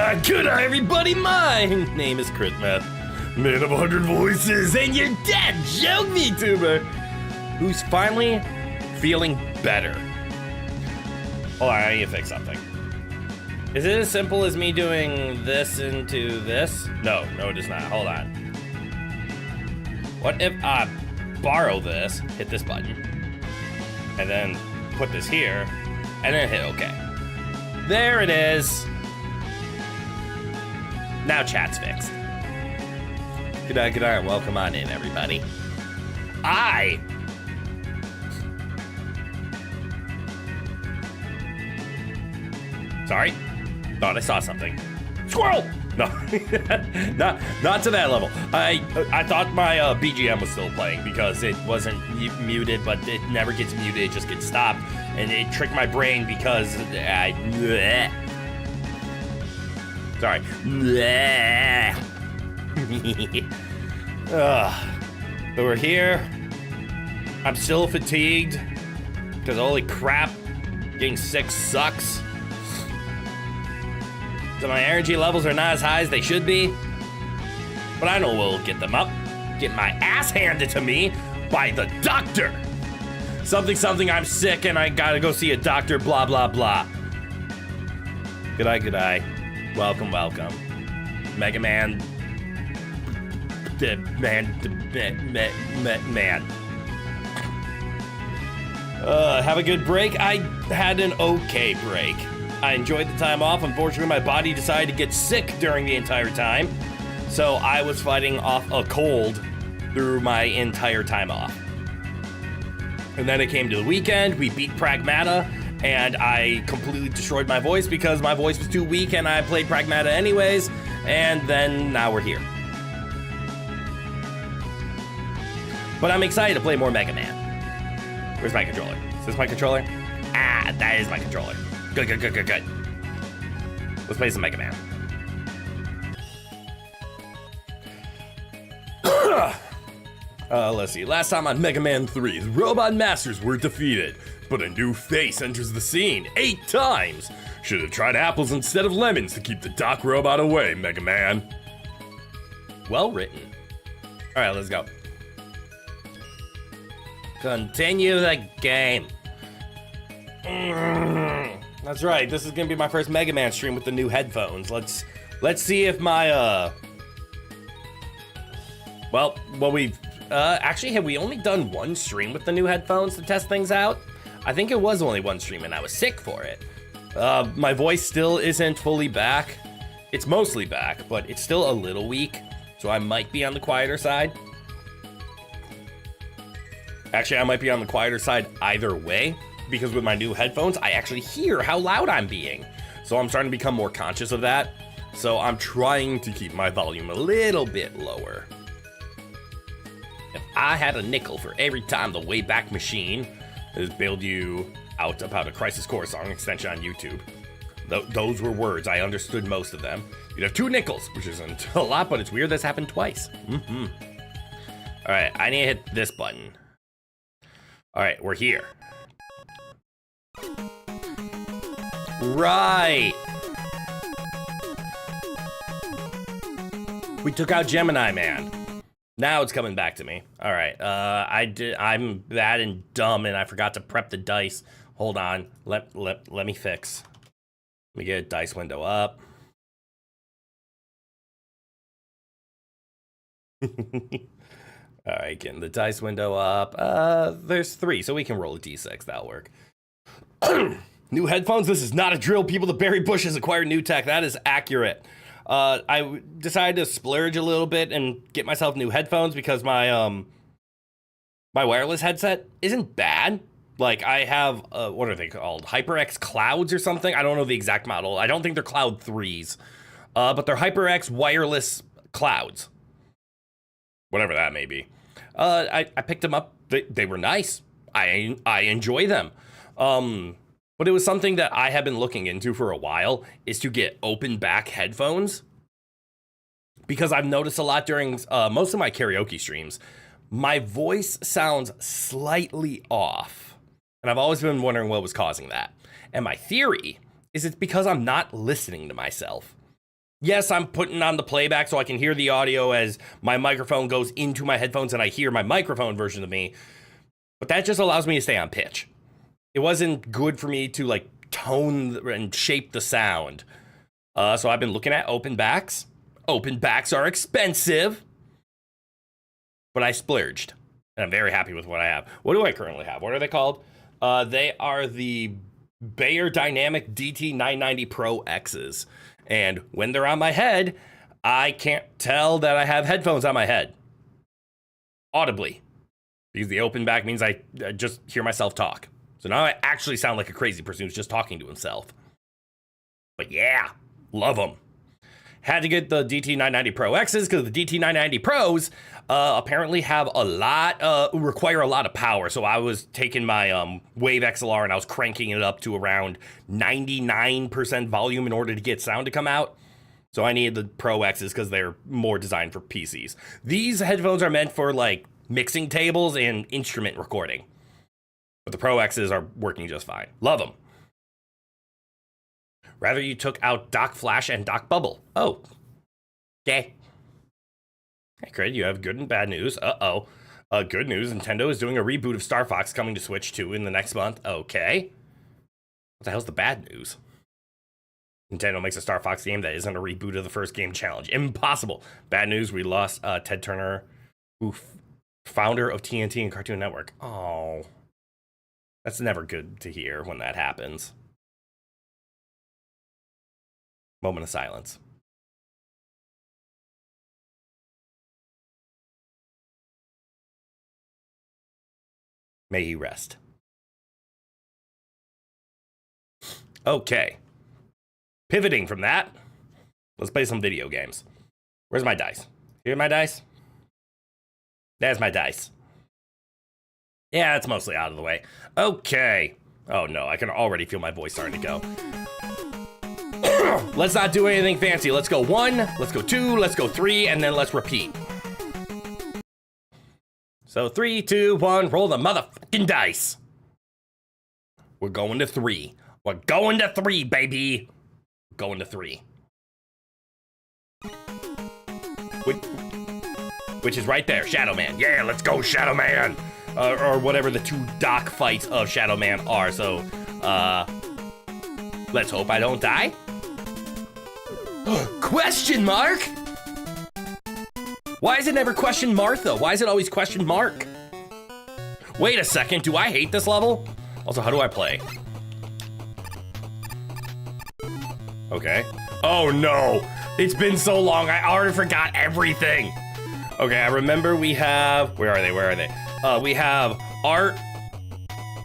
Good day, everybody. My name is Crit Math, man of 100 voices, and your dad joke VTuber, who's finally feeling better. Hold on, I need to fix something. Is it as simple as me doing this into this? No, it is not. Hold on. What if I borrow this, hit this button, and then put this here, and then hit OK. There it is. Now chat's fixed. Good day, and welcome on in, everybody. Sorry, thought I saw something. Squirrel! No, not to that level. I thought my BGM was still playing because it wasn't muted, but it never gets muted, it just gets stopped. And it tricked my brain because sorry. So we're here. I'm still fatigued because holy crap, getting sick sucks. So my energy levels are not as high as they should be, but I know we'll get them up. Get my ass handed to me by the doctor. Something, I'm sick and I gotta go see a doctor, blah, blah, blah. Good day. Welcome. Mega Man. Man. Have a good break? I had an okay break. I enjoyed the time off. Unfortunately, my body decided to get sick during the entire time. So I was fighting off a cold through my entire time off. And then it came to the weekend, we beat Pragmata, and I completely destroyed my voice because my voice was too weak and I played Pragmata anyways, and then now we're here. But I'm excited to play more Mega Man. Where's my controller? Is this my controller? Ah, that is my controller. Good. Let's play some Mega Man. Let's see. Last time on Mega Man 3, the Robot Masters were defeated, but a new face enters the scene 8 times. Should have tried apples instead of lemons to keep the Doc Robot away, Mega Man. Well written. All right, let's go. Continue the game. That's right. This is gonna be my first Mega Man stream with the new headphones. Let's see if my actually, have we only done one stream with the new headphones to test things out? I think it was only one stream and I was sick for it. My voice still isn't fully back. It's mostly back, but it's still a little weak, so I might be on the quieter side. Actually, I might be on the quieter side either way, because with my new headphones, I actually hear how loud I'm being. So I'm starting to become more conscious of that. So I'm trying to keep my volume a little bit lower. If I had a nickel for every time the Wayback Machine has bailed you out about a Crisis Core song extension on YouTube, those were words. I understood most of them. You'd have 2 nickels, which isn't a lot, but it's weird that's happened twice. All right, I need to hit this button. All right, we're here. Right. We took out Gemini Man. Now it's coming back to me. All right. I'm bad and dumb, and I forgot to prep the dice. Hold on. Let me fix. Let me get a dice window up. All right, getting the dice window up. There's 3, so we can roll a d6. That'll work. New headphones? This is not a drill. People to bury bushes acquire new tech. That is accurate. I decided to splurge a little bit and get myself new headphones because my my wireless headset isn't bad. Like, I have, what are they called? HyperX Clouds or something? I don't know the exact model. I don't think they're Cloud 3s. But they're HyperX wireless clouds. Whatever that may be. I picked them up. They were nice. I enjoy them. But it was something that I have been looking into for a while, is to get open back headphones. Because I've noticed a lot during most of my karaoke streams, my voice sounds slightly off. And I've always been wondering what was causing that. And my theory is it's because I'm not listening to myself. Yes, I'm putting on the playback so I can hear the audio as my microphone goes into my headphones and I hear my microphone version of me. But that just allows me to stay on pitch. It wasn't good for me to like tone and shape the sound. So I've been looking at open backs. Open backs are expensive, but I splurged. And I'm very happy with what I have. What do I currently have? What are they called? They are the Bayer Dynamic DT990 Pro X's. And when they're on my head, I can't tell that I have headphones on my head. Audibly. Because the open back means I just hear myself talk. So now I actually sound like a crazy person who's just talking to himself. But yeah, love them. Had to get the DT990 Pro X's because the DT990 Pros apparently have require a lot of power. So I was taking my Wave XLR and I was cranking it up to around 99% volume in order to get sound to come out. So I needed the Pro X's because they're more designed for PCs. These headphones are meant for like mixing tables and instrument recording. But the Pro X's are working just fine. Love them. Rather you took out Doc Flash and Doc Bubble. Oh. Okay. Hey, Craig, you have good and bad news. Uh-oh. Good news, Nintendo is doing a reboot of Star Fox coming to Switch 2 in the next month. Okay. What the hell's the bad news? Nintendo makes a Star Fox game that isn't a reboot of the first game challenge. Impossible. Bad news, we lost Ted Turner, founder of TNT and Cartoon Network. Oh. That's never good to hear when that happens. Moment of silence. May he rest. Okay. Pivoting from that, let's play some video games. Where's my dice? Here are my dice? There's my dice. Yeah, it's mostly out of the way. Okay. Oh no, I can already feel my voice starting to go. Let's not do anything fancy. Let's go 1, let's go 2, let's go 3, and then let's repeat. So 3, 2, 1, roll the motherfucking dice. We're going to 3. We're going to 3, baby. Going to 3. Which is right there, Shadow Man. Yeah, let's go, Shadow Man. Or whatever the 2 Doc fights of Shadow Man are. So, let's hope I don't die. Question mark? Why is it never question Martha? Why is it always question Mark? Wait a second, do I hate this level? Also, how do I play? Okay. Oh no, it's been so long, I already forgot everything. Okay, I remember we have, where are they? We have Art,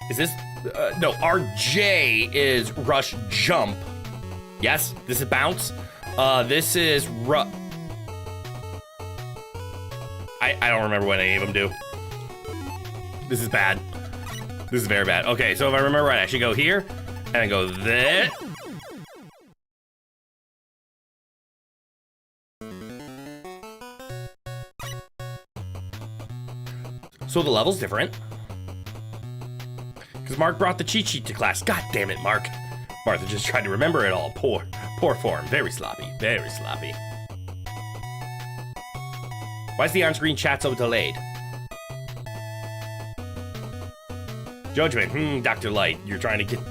is this, no, RJ is rush jump. Yes, this is bounce. This is I don't remember what any of them do. This is bad. This is very bad. Okay, so if I remember right, I should go here, and I go there. So the level's different. Because Mark brought the cheat sheet to class. God damn it, Mark. Martha just tried to remember it all. Poor form. Very sloppy. Very sloppy. Why is the on-screen chat so delayed? Judgment. Dr. Light, you're trying to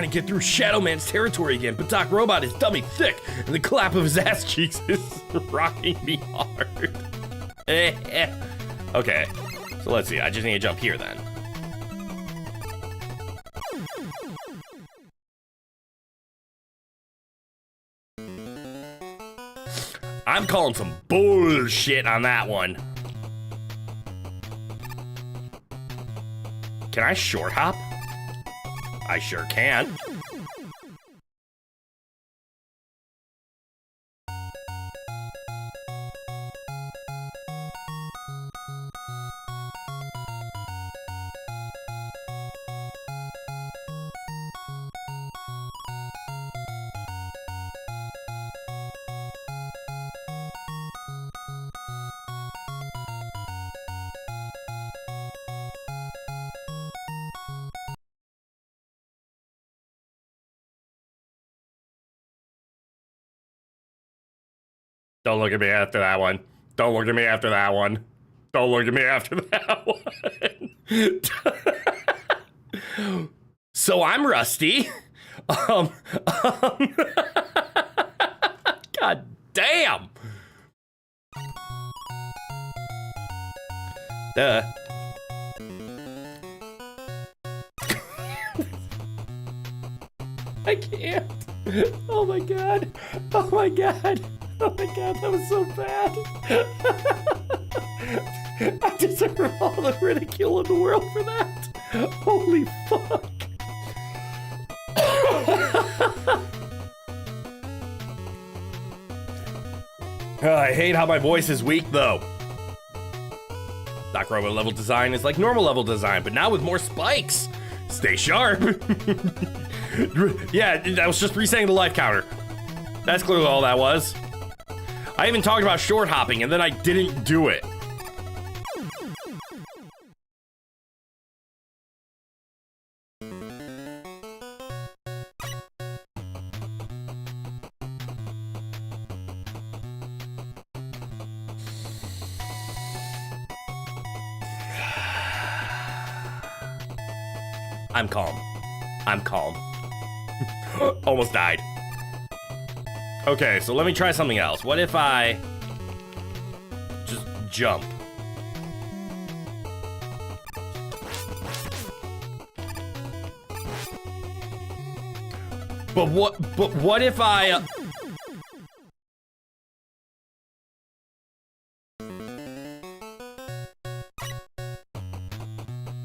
get through Shadow Man's territory again, but Doc Robot is dummy thick, and the clap of his ass cheeks is rocking me hard. Okay, so let's see. I just need to jump here then. I'm calling some bullshit on that one. Can I short hop? I sure can. Don't look at me after that one. Don't look at me after that one. Don't look at me after that one. So I'm Rusty. God damn. Duh. I can't. Oh my god. Oh my god. Oh my god, that was so bad. I deserve all the ridicule in the world for that. Holy fuck. I hate how my voice is weak though. Doc Robot level design is like normal level design, but now with more spikes. Stay sharp. Yeah, that was just resetting the life counter. That's clearly all that was. I even talked about short hopping and then I didn't do it. I'm calm. I'm calm. Almost died. Okay, so let me try something else. What if I just jump? But what if I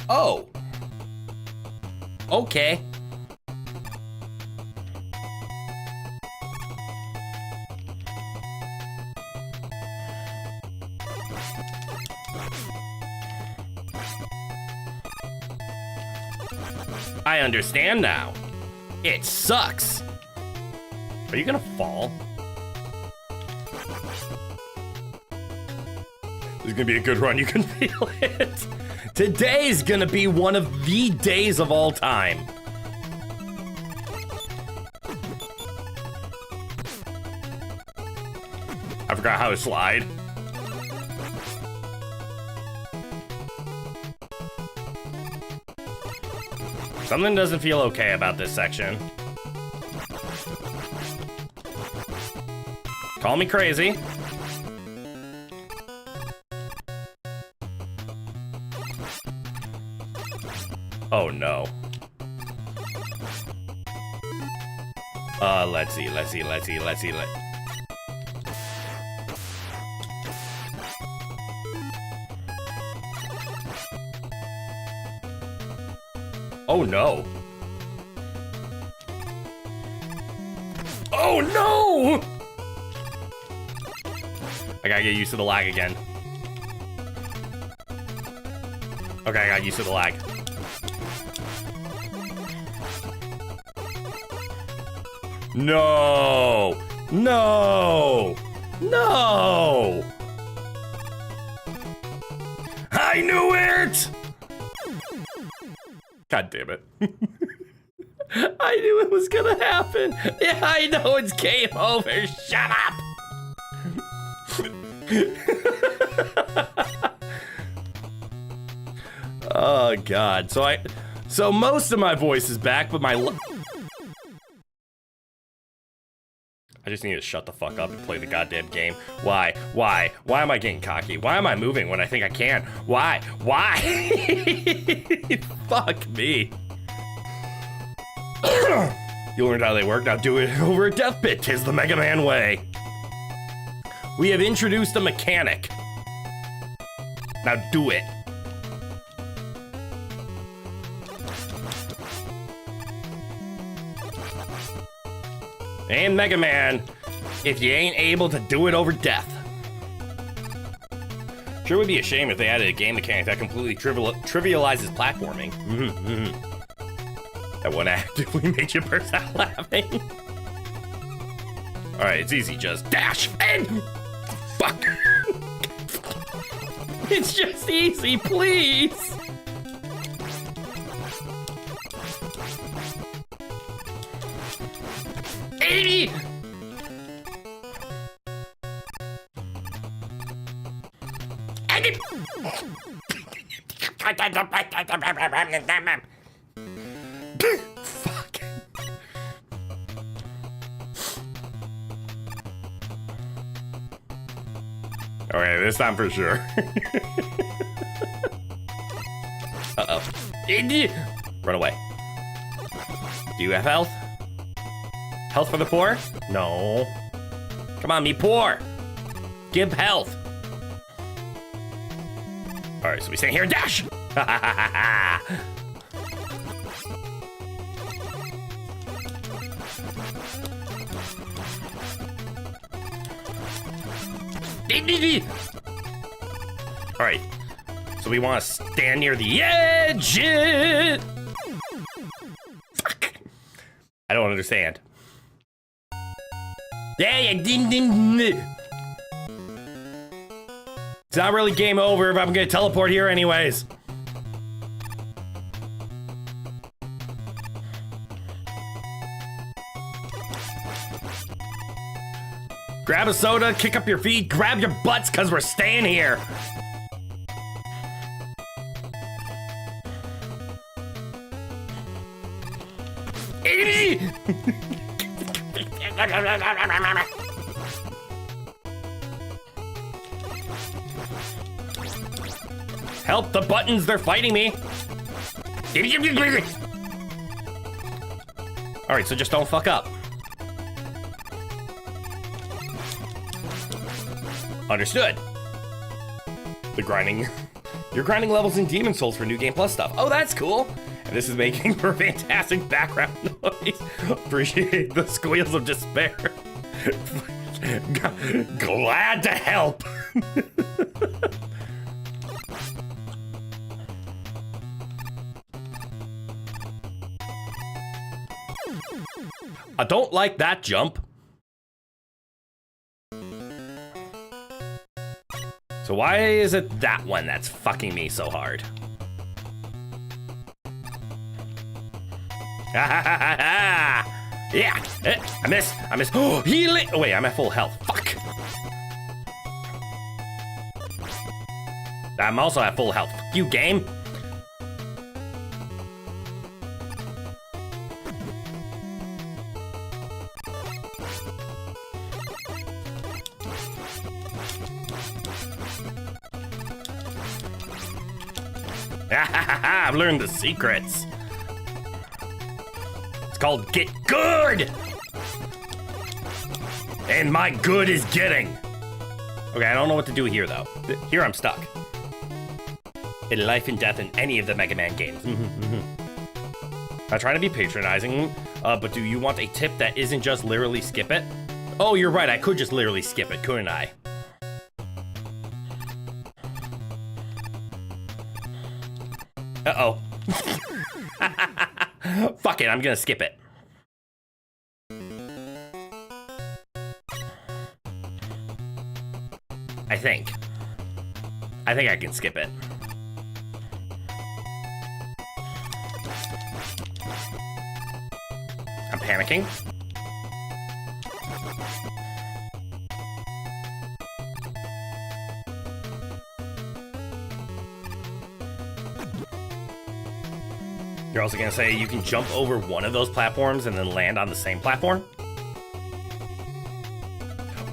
Oh. Okay. I understand now. It sucks. Are you gonna fall? This is gonna be a good run, you can feel it. Today's gonna be one of the days of all time. I forgot how to slide. Something doesn't feel okay about this section. Call me crazy. Oh no. Let's see. Oh no. Oh no! I gotta get used to the lag again. Okay, I got used to the lag. No! No! No! I knew it! God damn it. I knew it was gonna happen. Yeah, I know it's game over. Shut up! Oh god. So most of my voice is back, but I just need to shut the fuck up and play the goddamn game. Why? Why am I getting cocky? Why am I moving when I think I can? Why? Fuck me. You learned how they work, now do it over a death pit. 'Tis the Mega Man way. We have introduced a mechanic. Now do it. And Mega Man, if you ain't able to do it over death. Sure would be a shame if they added a game mechanic that completely trivializes platforming. That one actively made you burst out laughing. Alright, it's easy, just dash and fuck. It's just easy, please. Fuck. Okay, this time for sure. Uh-oh. Run away. Do you have health? Health for the poor? No. Come on, me poor. Give health. All right, so we stand here and dash. All right, so we want to stand near the edge. Fuck. I don't understand. Yeah, ding, ding. It's not really game over if I'm gonna teleport here anyways. Grab a soda, kick up your feet, grab your butts, cause we're staying here. Help the buttons, they're fighting me. All right, so just don't fuck up. Understood. Your grinding levels in Demon Souls for New Game Plus stuff. Oh, that's cool. And this is making for fantastic background noise. Appreciate the squeals of despair. Glad to help. I don't like that jump. So why is it that one that's fucking me so hard? Yeah, I missed. Oh, healing. Oh, wait, I'm at full health. Fuck. I'm also at full health. Fuck you, game. I've learned the secrets. It's called get good. And my good is getting. Okay, I don't know what to do here, though. Here I'm stuck. In life and death in any of the Mega Man games. I try to be patronizing, but do you want a tip that isn't just literally skip it? Oh, you're right. I could just literally skip it, couldn't I? Uh-oh. Fuck it, I'm gonna skip it. I think I can skip it. I'm panicking. You're also gonna say you can jump over one of those platforms and then land on the same platform?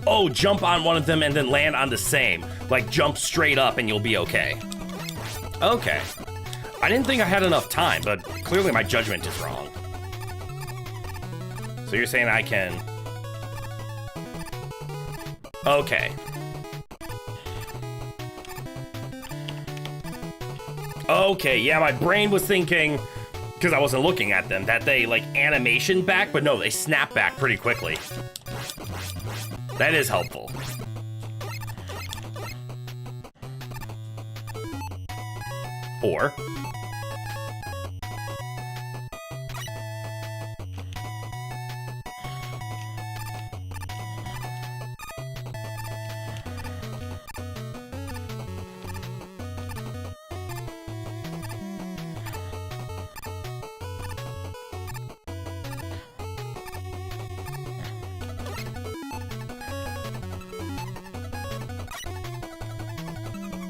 Oh, jump on one of them and then land on the same. Like jump straight up and you'll be okay. Okay. I didn't think I had enough time, but clearly my judgment is wrong. So you're saying I can... Okay. Okay, yeah, my brain was thinking, because I wasn't looking at them, that they like animation back, but no, they snap back pretty quickly. That is helpful. Or...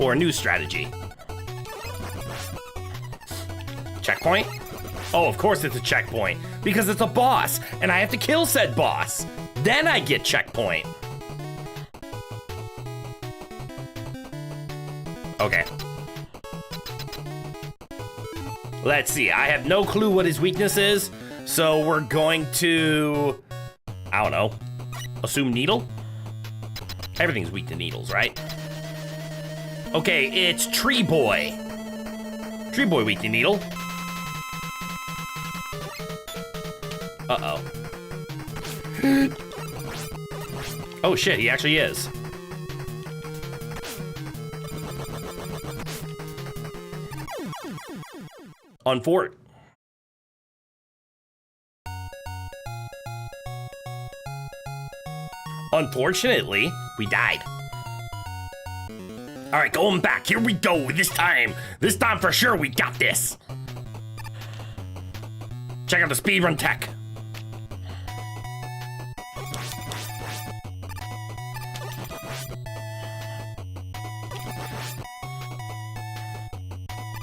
or a new strategy. Checkpoint? Oh, of course it's a checkpoint, because it's a boss, and I have to kill said boss. Then I get checkpoint. Okay. Let's see, I have no clue what his weakness is, so we're going to, I don't know, assume needle? Everything's weak to needles, right? Okay, it's Tree Boy. Tree Boy weak to needle. Uh-oh. Oh shit, he actually is. On fort. Unfortunately, we died. All right, going back. Here we go. This time for sure, we got this. Check out the speedrun tech.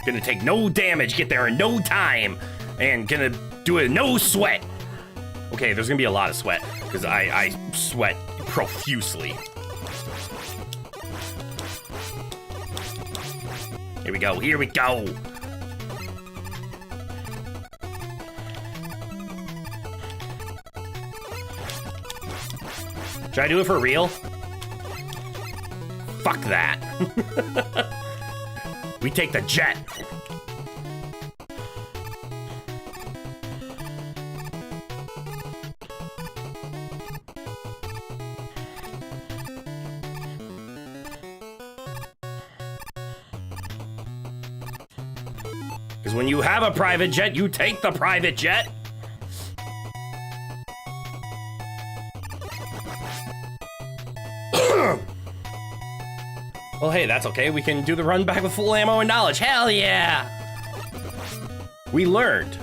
Gonna take no damage, get there in no time, and gonna do it no sweat. Okay, there's gonna be a lot of sweat, because I sweat profusely. Here we go, here we go. Should I do it for real? Fuck that. We take the jet. Because when you have a private jet, you take the private jet. Well, hey, that's okay. We can do the run back with full ammo and knowledge. Hell yeah! We learned.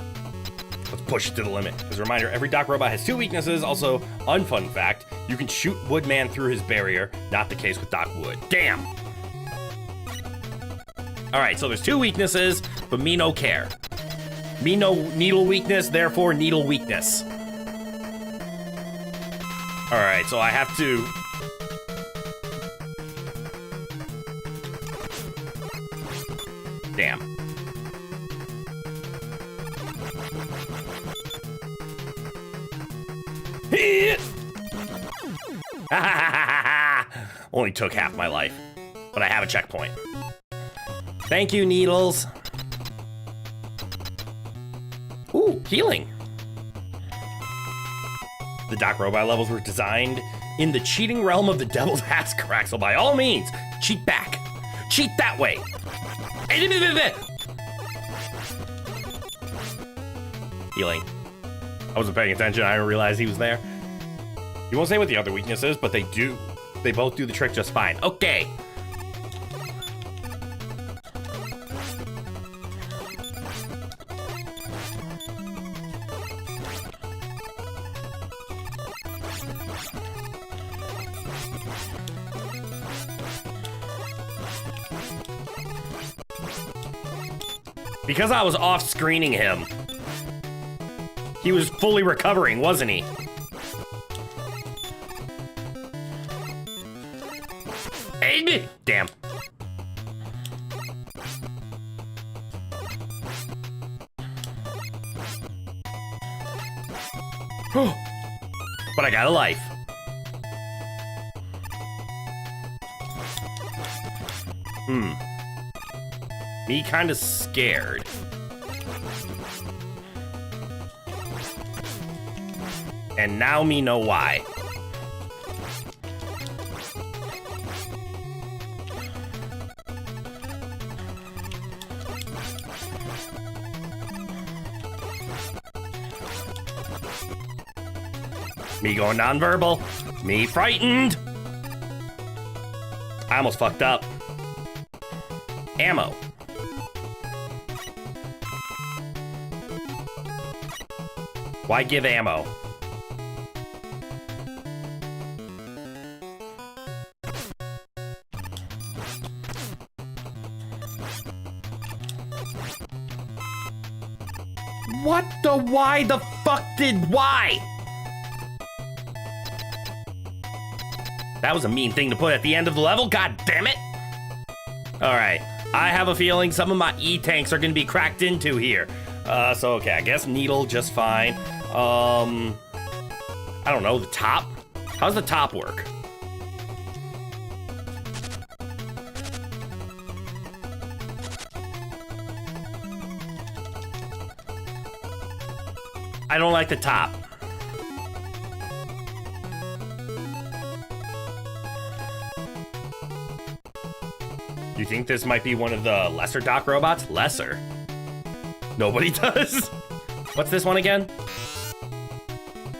Let's push it to the limit. As a reminder, every dock robot has 2 weaknesses. Also, unfun fact, you can shoot Woodman through his barrier. Not the case with Doc Wood. Damn! Alright, so there's 2 weaknesses, but me no care. Me no needle weakness, therefore needle weakness. Alright, so I have to... Damn. Only took half my life, but I have a checkpoint. Thank you, Needles. Ooh, healing. The Doc Robot levels were designed in the cheating realm of the Devil's Ass Crack, so by all means, cheat back. Cheat that way. Healing. I wasn't paying attention. I didn't realize he was there. You won't say what the other weakness is, but they do. They both do the trick just fine. Okay. Because I was off screening him. He was fully recovering, wasn't he? Damn. But I got a life. Me kinda scared. And now me know why. Me going nonverbal. Me frightened. I almost fucked up. Ammo. Why give ammo? Why the fuck why? That was a mean thing to put at the end of the level, god damn it. All right, I have a feeling some of my E-tanks are gonna be cracked into here. So okay, I guess needle just fine. I don't know, the top? How's the top work? I don't like the top. You think this might be one of the lesser dock robots? Lesser? Nobody does? What's this one again?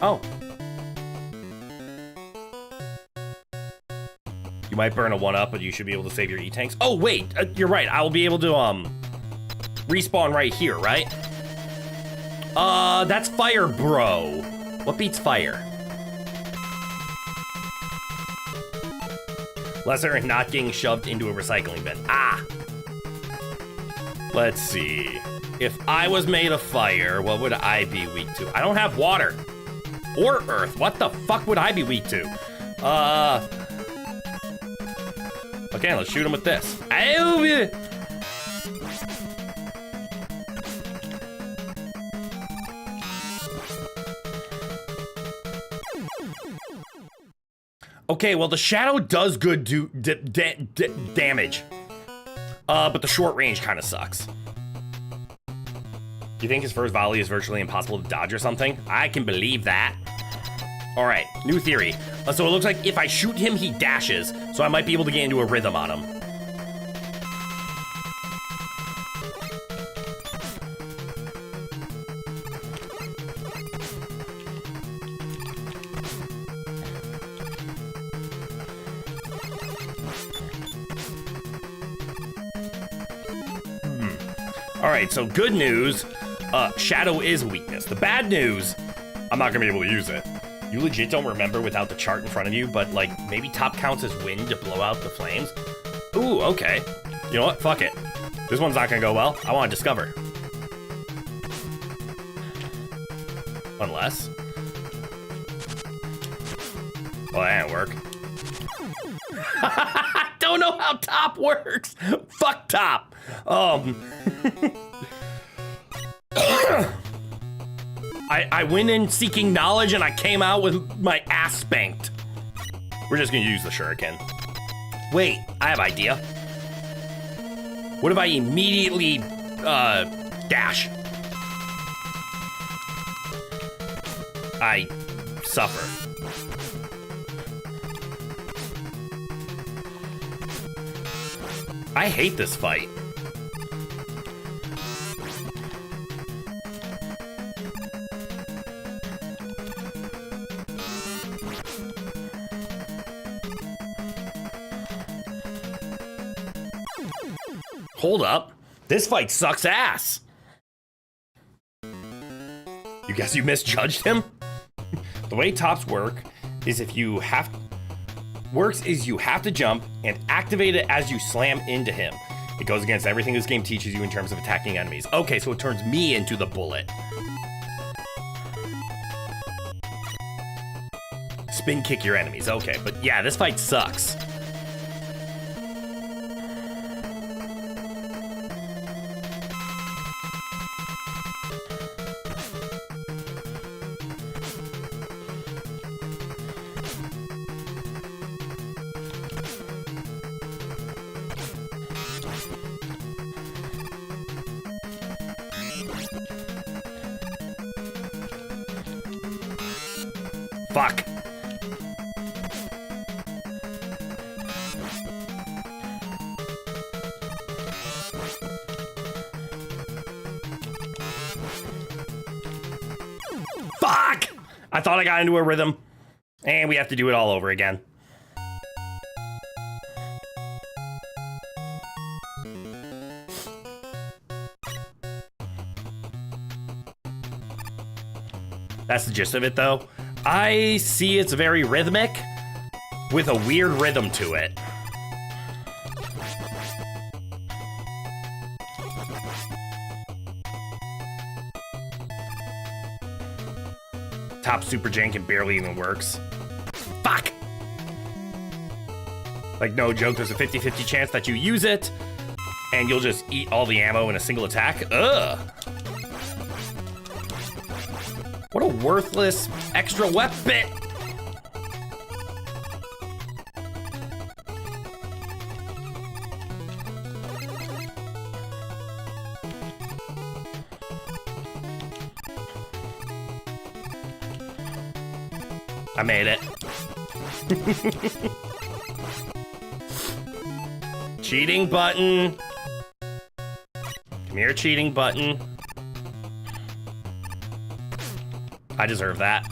Oh. You might burn a 1-up, but you should be able to save your E-tanks. Oh, wait, you're right. I will be able to, respawn right here, right? That's fire, bro. What beats fire? Lesser and not getting shoved into a recycling bin. Ah! Let's see. If I was made of fire, what would I be weak to? I don't have water. Or earth. What the fuck would I be weak to? Okay, let's shoot him with this. Okay, well, the shadow does good damage. But the short range kind of sucks. You think his first volley is virtually impossible to dodge or something? I can believe that. All right, new theory. So it looks like if I shoot him, he dashes. So I might be able to get into a rhythm on him. All right, so good news, shadow is a weakness. The bad news, I'm not gonna be able to use it. You legit don't remember without the chart in front of you, but like maybe top counts as wind to blow out the flames. Ooh, okay. You know what, fuck it. This one's not gonna go well. I wanna discover. Unless. Well, that didn't work. I don't know how top works. Fuck top. I went in seeking knowledge and I came out with my ass spanked. We're just gonna use the shuriken. Wait, I have an idea. What if I immediately, dash? I suffer. I hate this fight. Hold up. This fight sucks ass. You guess you misjudged him? The way tops work is you have to jump and activate it as you slam into him. It goes against everything this game teaches you in terms of attacking enemies. Okay, so it turns me into the bullet. Spin kick your enemies. Okay, but yeah, this fight sucks. Fuck. Fuck! I thought I got into a rhythm. And we have to do it all over again. That's the gist of it, though. I see it's very rhythmic with a weird rhythm to it. top super jank and barely even works. Fuck! Like, no joke, there's a 50-50 chance that you use it, and you'll just eat all the ammo in a single attack. Ugh! What a worthless extra weapon! I made it. Cheating button. Come here, cheating button. I deserve that.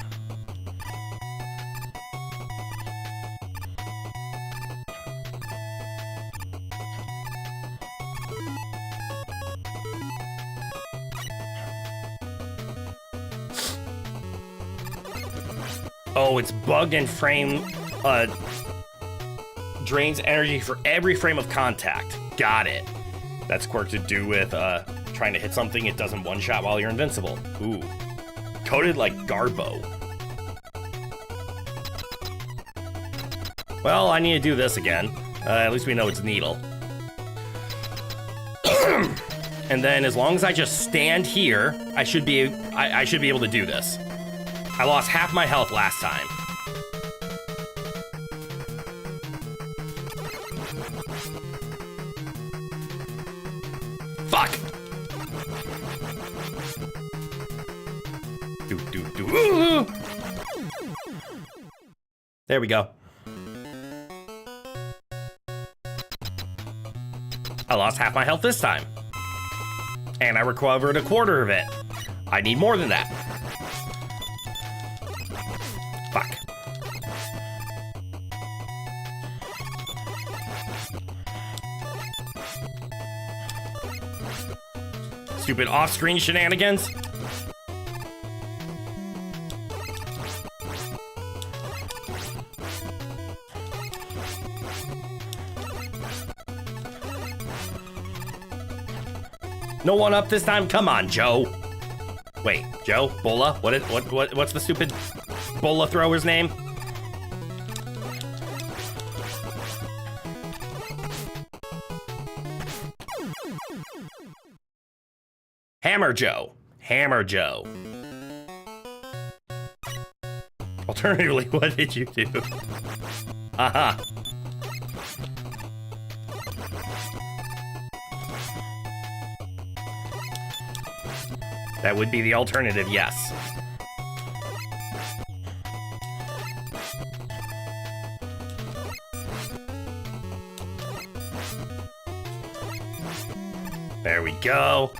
Oh, it's bugged and frame drains energy for every frame of contact. Got it. That's quirk to do with trying to hit something it doesn't one-shot while you're invincible. Ooh. Coded like Garbo. Well, I need to do this again. At least we know it's needle. And then as long as I just stand here, I should be able to do this. I lost half my health last time. Fuck! Ooh. There we go. I lost half my health this time. And I recovered a quarter of it. I need more than that. Fuck. Stupid off-screen shenanigans. No one up this time? Come on, Joe. Wait, Joe? Bola? What's the stupid bola thrower's name? Hammer Joe. Hammer Joe. Alternatively, what did you do? Aha. That would be the alternative, yes. There we go.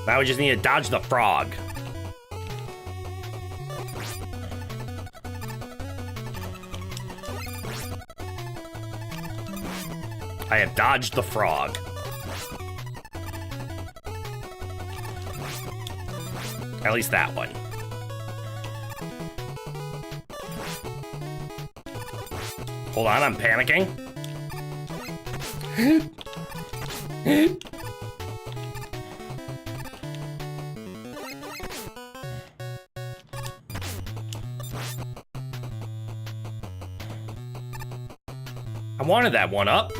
Now we just need to dodge the frog. I have dodged the frog. At least that one. Hold on, I'm panicking. I wanted that one up.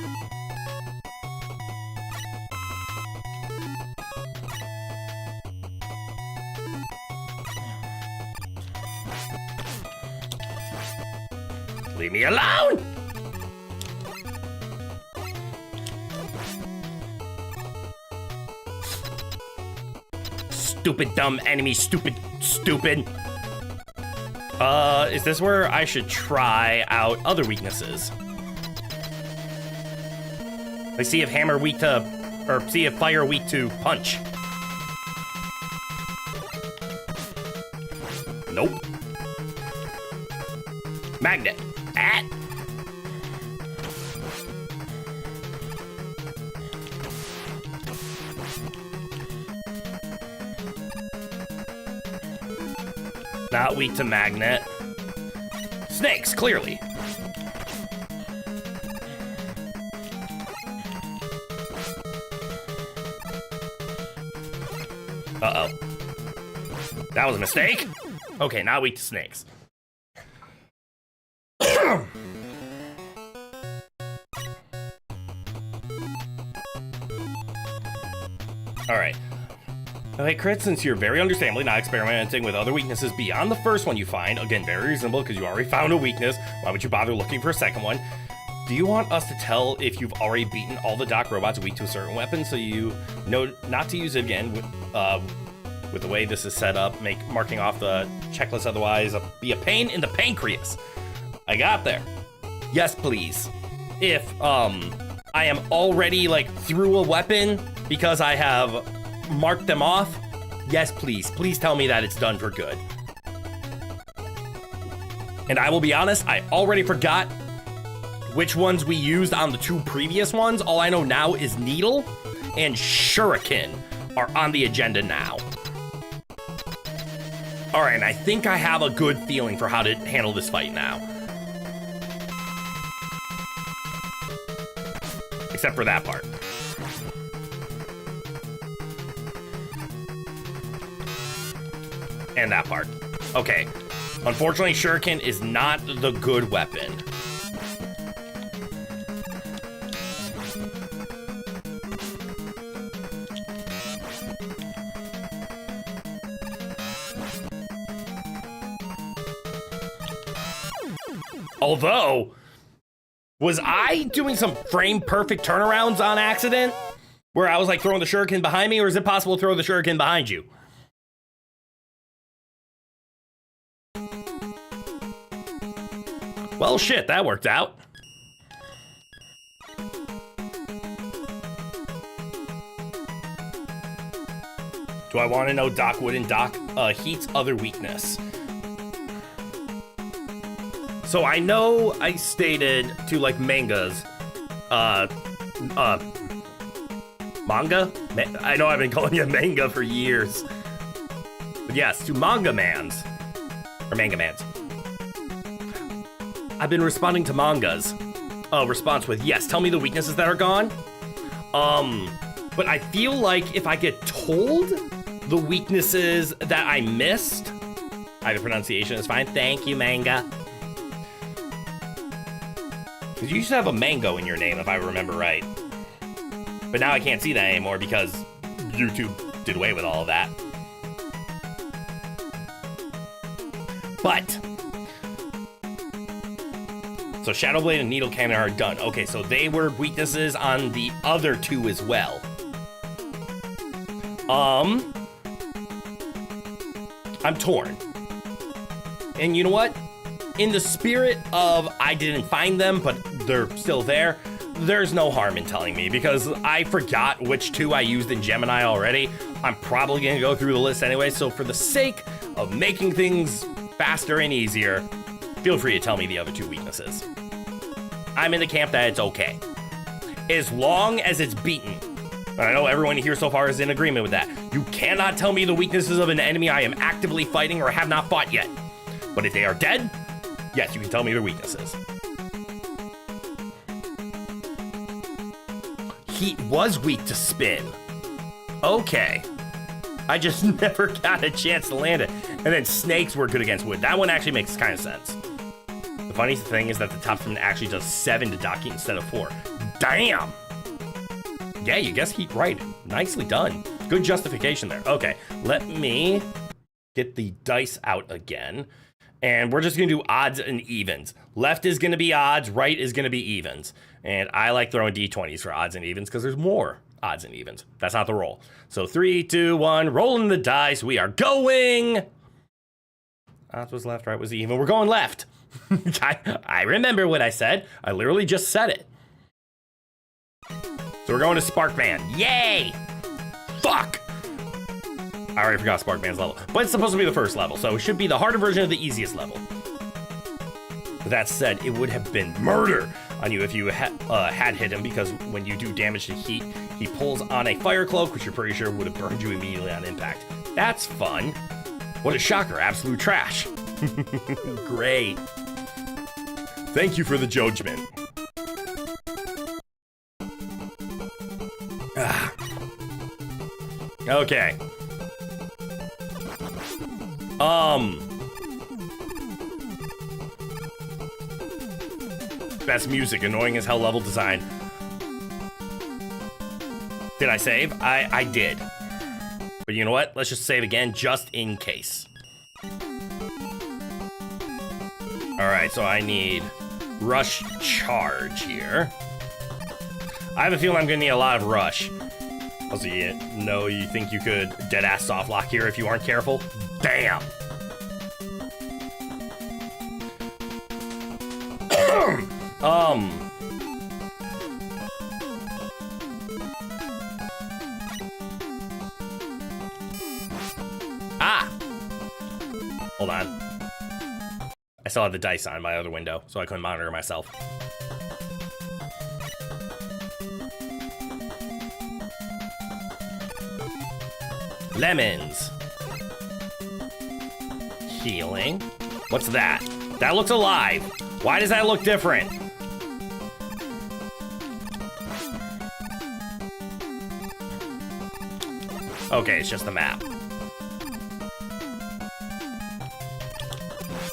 Leave me alone! Stupid dumb enemy, stupid. Is this where I should try out other weaknesses? Like see if hammer weak to, or see if fire weak to punch. Nope. Magnet. At. Not weak to magnet. Snakes, clearly. Uh-oh. That was a mistake? Okay, not weak to snakes. Alright. Okay, Crit, since you're very understandably not experimenting with other weaknesses beyond the first one you find, again, very reasonable because you already found a weakness, why would you bother looking for a second one? Do you want us to tell if you've already beaten all the Doc robots weak to a certain weapon so you know not to use it again with the way this is set up, make marking off the checklist otherwise be a pain in the pancreas? I got there. Yes, please. If I am already like through a weapon because I have marked them off, yes, please. Please tell me that it's done for good. And I will be honest, I already forgot which ones we used on the 2 previous ones. All I know now is Needle and Shuriken are on the agenda now. All right, and I think I have a good feeling for how to handle this fight now. Except for that part. And that part. Okay. Unfortunately, Shuriken is not the good weapon. Although, was I doing some frame perfect turnarounds on accident? Where I was like throwing the shuriken behind me, or is it possible to throw the shuriken behind you? Well, shit, that worked out. Do I want to know Doc Wood and Doc Heat's other weakness? So I know I stated to like mangas, manga? I know I've been calling it manga for years. But yes, to manga mans, or manga mans. I've been responding to mangas. Response with, yes, tell me the weaknesses that are gone. But I feel like if I get told the weaknesses that I missed, either pronunciation is fine. Thank you, manga. Because you used to have a mango in your name, if I remember right. But now I can't see that anymore because YouTube did away with all of that. But, so Shadowblade and Needle Cannon are done. Okay, so they were weaknesses on the other 2 as well. I'm torn. And you know what? In the spirit of I didn't find them, but they're still there, there's no harm in telling me because I forgot which 2 I used in Gemini already. I'm probably gonna go through the list anyway, so for the sake of making things faster and easier, feel free to tell me the other 2 weaknesses. I'm in the camp that it's okay. As long as it's beaten. And I know everyone here so far is in agreement with that. You cannot tell me the weaknesses of an enemy I am actively fighting or have not fought yet. But if they are dead, yes, you can tell me their weaknesses. Heat was weak to spin. Okay. I just never got a chance to land it. And then snakes were good against wood. That one actually makes kind of sense. The funny thing is that the top spin actually does 7 to Doc Heat instead of 4. Damn! Yeah, you guessed Heat right. Nicely done. Good justification there. Okay, let me get the dice out again. And we're just gonna do odds and evens. Left is gonna be odds, right is gonna be evens. And I like throwing D20s for odds and evens because there's more odds and evens. That's not the roll. So 3, 2, 1, rolling the dice. We are going. Odds was left, right was even. We're going left. I remember what I said. I literally just said it. So we're going to Sparkman. Yay! Fuck! I already forgot Sparkman's level. But it's supposed to be the first level, so it should be the harder version of the easiest level. With that said, it would have been murder on you if you had hit him, because when you do damage to Heat, he pulls on a fire cloak, which you're pretty sure would have burned you immediately on impact. That's fun. What a shocker, absolute trash. Great. Thank you for the judgment. Okay. Best music, annoying as hell level design. Did I save? I did. But you know what? Let's just save again, just in case. Alright, so I need rush charge here. I have a feeling I'm gonna need a lot of rush. Also, you know, you think you could deadass soft lock here if you aren't careful? Bam! Hold on. I still have the dice on my other window, so I couldn't monitor myself. Lemons. Healing. What's that? That looks alive. Why does that look different? Okay, it's just the map.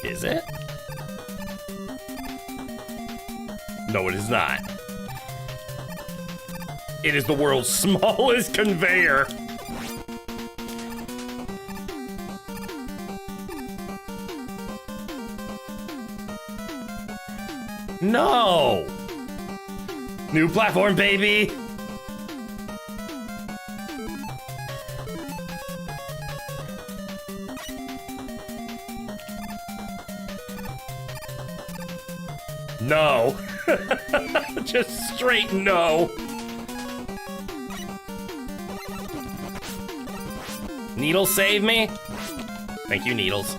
Is it? No, it is not. It is the world's smallest conveyor. No! New platform, baby! No. Just straight no. Needles save me? Thank you, Needles.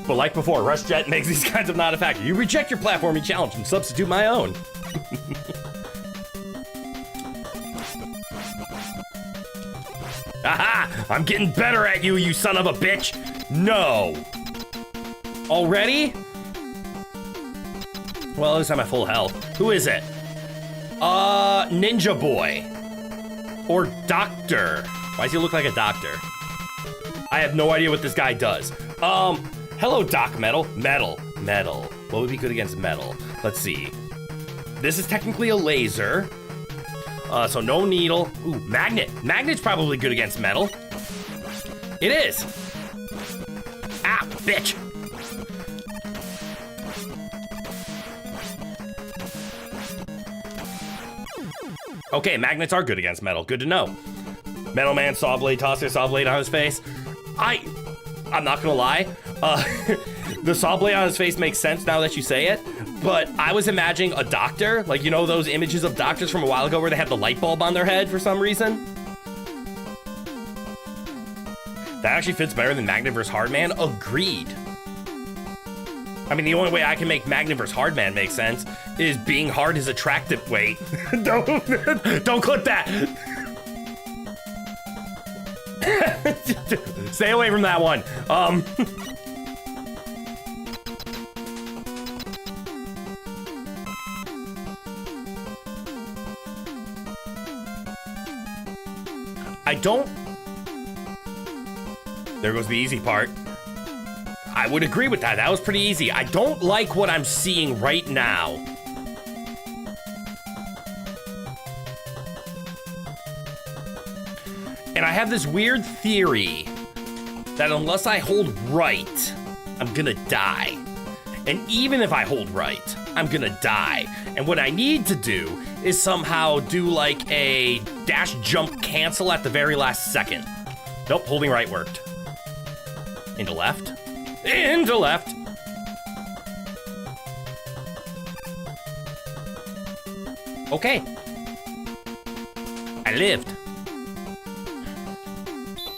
But like before, Rush Jet makes these kinds of not a factor. You reject your platforming challenge and substitute my own. Aha! I'm getting better at you, you son of a bitch! No! Already? Well, at least I'm at full health. Who is it? Ninja Boy. Or Doctor. Why does he look like a doctor? I have no idea what this guy does. Hello, Doc Metal. Metal. What would be good against metal? Let's see. This is technically a laser. So no needle. Ooh, magnet. Magnet's probably good against metal. It is. Ah, bitch. Okay, magnets are good against metal. Good to know. Metal Man, saw blade, tosser, saw blade on his face. I'm not gonna lie. The saw blade on his face makes sense now that you say it, but I was imagining a doctor, like, you know those images of doctors from a while ago where they have the light bulb on their head for some reason? That actually fits better than Magnet vs. Hardman. Agreed. I mean, the only way I can make Magnet vs. Hardman make sense is being hard is attractive. Wait, don't clip that. Stay away from that one. There goes the easy part. I would agree with that. That was pretty easy. I don't like what I'm seeing right now. And I have this weird theory that unless I hold right, I'm gonna die. And even if I hold right, I'm gonna die. And what I need to do is somehow do like a dash jump cancel at the very last second. Nope, holding right worked. Into left. Into left. Okay. I lived.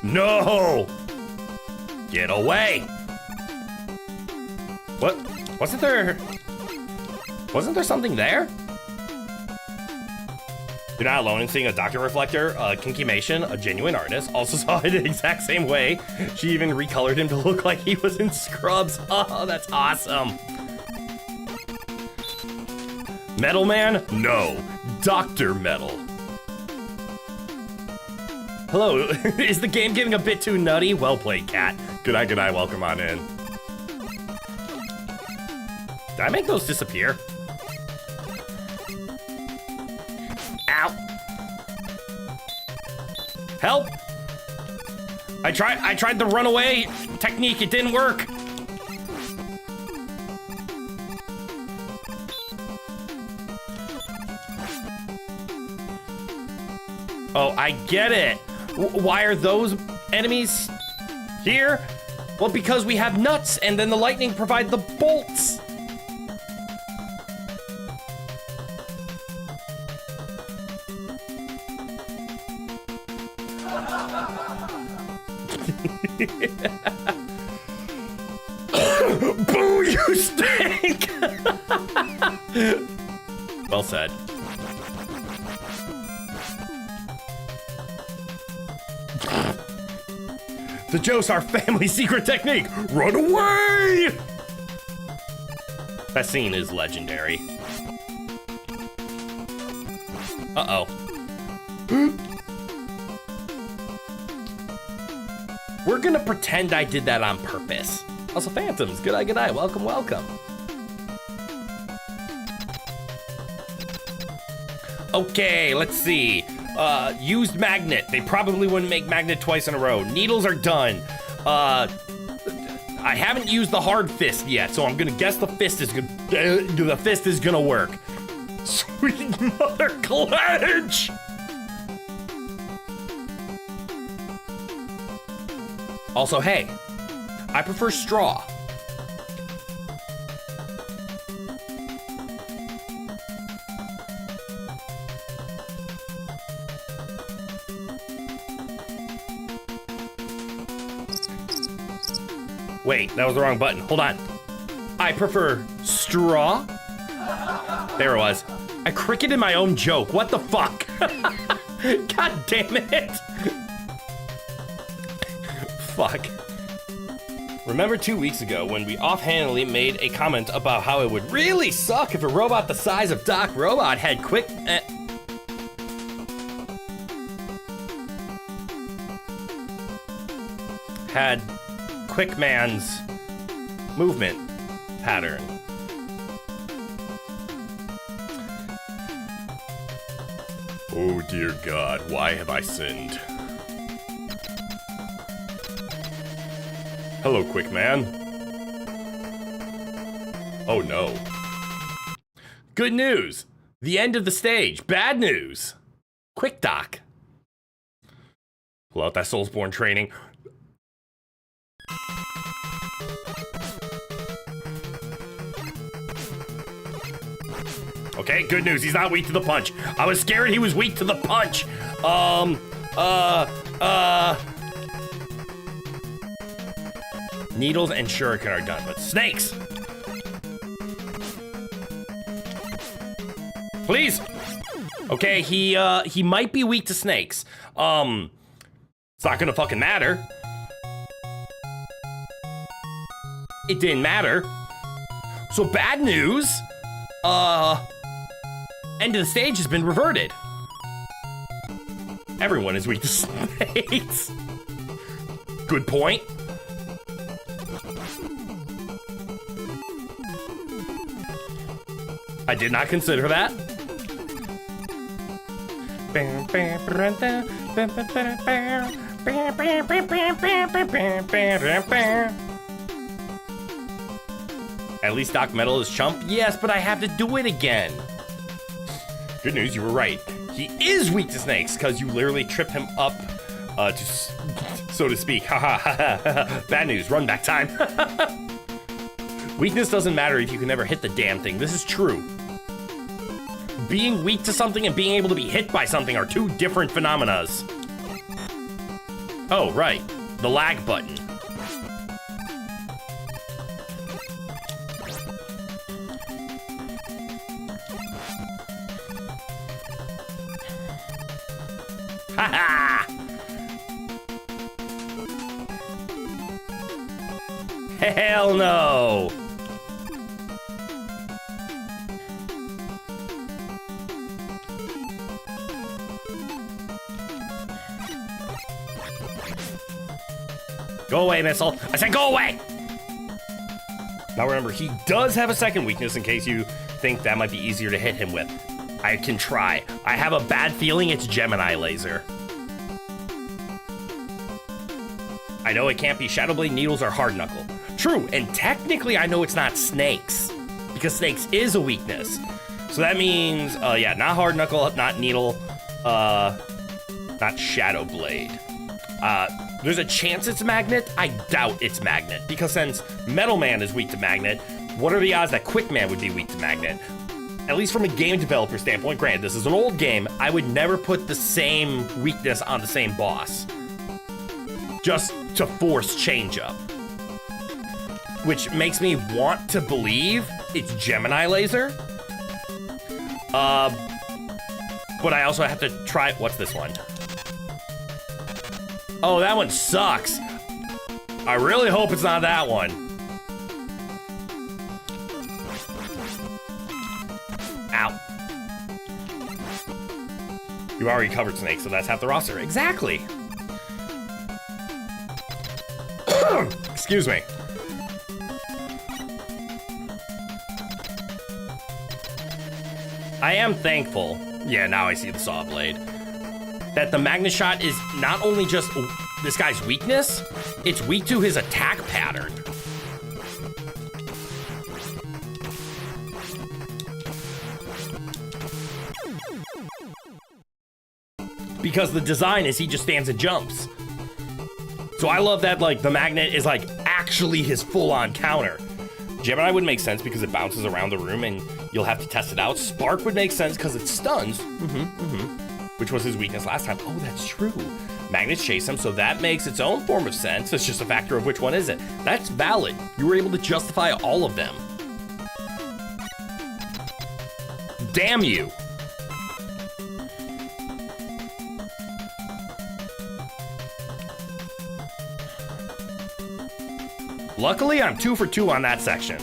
No! Get away! What? Wasn't there something there? You're not alone in seeing a Dr. Reflector, Kinky Mation, a genuine artist, also saw it the exact same way. She even recolored him to look like he was in Scrubs. Oh, that's awesome. Metal Man? No. Dr. Metal. Hello, is the game getting a bit too nutty? Well played, cat. Good night, welcome on in. Did I make those disappear? Ow. Help! I tried the runaway technique, it didn't work. Oh, I get it. Why are those enemies here? Well, because we have nuts, and then the lightning provide the bolts. Boo, you stink! Well said. The joke's our family secret technique. Run away! That scene is legendary. Uh-oh. We're gonna pretend I did that on purpose. Also, Phantoms, good night, welcome, welcome. Okay, let's see. Used magnet. They probably wouldn't make magnet twice in a row. Needles are done. I haven't used the hard fist yet, so I'm gonna guess the fist is gonna work. Sweet mother clench! Also, hey, I prefer straw. Wait, that was the wrong button. Hold on. I prefer straw. There it was. I cricketed my own joke. What the fuck? God damn it. Fuck. Remember 2 weeks ago when we offhandedly made a comment about how it would really suck if a robot the size of Doc Robot had quick... had Quick Man's movement pattern. Oh dear God, why have I sinned? Hello, Quick Man. Oh no. Good news! The end of the stage. Bad news! Quick Doc. Pull out that Soulsborne training. Okay, good news. He's not weak to the punch. I was scared he was weak to the punch. Needles and shuriken are done, but snakes! Please! Okay, he might be weak to snakes. It's not gonna fucking matter. It didn't matter. So bad news, end of the stage has been reverted. Everyone is weak to snakes. Good point. I did not consider that. At least Doc Metal is chump. Yes, but I have to do it again. Good news, you were right. He is weak to snakes because you literally trip him up, so to speak. Bad news, run back time. Weakness doesn't matter if you can never hit the damn thing. This is true. Being weak to something and being able to be hit by something are two different phenomena. Oh, right. The lag button. Haha! Hell no! Go away, missile. I said go away! Now remember, he does have a second weakness in case you think that might be easier to hit him with. I can try. I have a bad feeling it's Gemini laser. I know it can't be Shadow Blade, Needles, or Hard Knuckle. True, and technically I know it's not Snakes, because Snakes is a weakness. So that means, yeah, not Hard Knuckle, not Needle, not Shadow Blade. There's a chance it's Magnet. I doubt it's Magnet, because since Metal Man is weak to Magnet, what are the odds that Quick Man would be weak to Magnet? At least from a game developer standpoint, granted, this is an old game, I would never put the same weakness on the same boss. Just to force change up. Which makes me want to believe it's Gemini laser. But I also have to try, what's this one? Oh, that one sucks. I really hope it's not that one. Ow. You already covered Snake, so that's half the roster. Exactly. Excuse me. I am thankful, yeah, now I see the saw blade, that the Magnet Shot is not only just this guy's weakness, it's weak to his attack pattern. Because the design is he just stands and jumps. So I love that, like, the Magnet is, like, actually his full-on counter. Gemini would make sense because it bounces around the room and you'll have to test it out. Spark would make sense because it stuns, which was his weakness last time. Oh, that's true. Magnets chase him, so that makes its own form of sense. It's just a factor of which one is it. That's valid. You were able to justify all of them. Damn you. Luckily, I'm 2 for 2 on that section.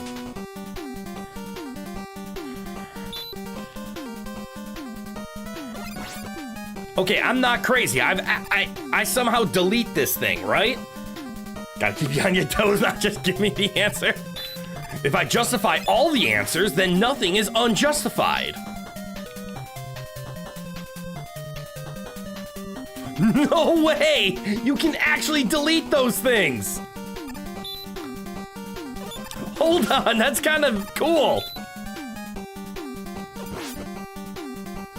Okay, I'm not crazy. I somehow delete this thing, right? Gotta keep you on your toes, not just give me the answer. If I justify all the answers, then nothing is unjustified. No way! You can actually delete those things! Hold on, that's kind of cool.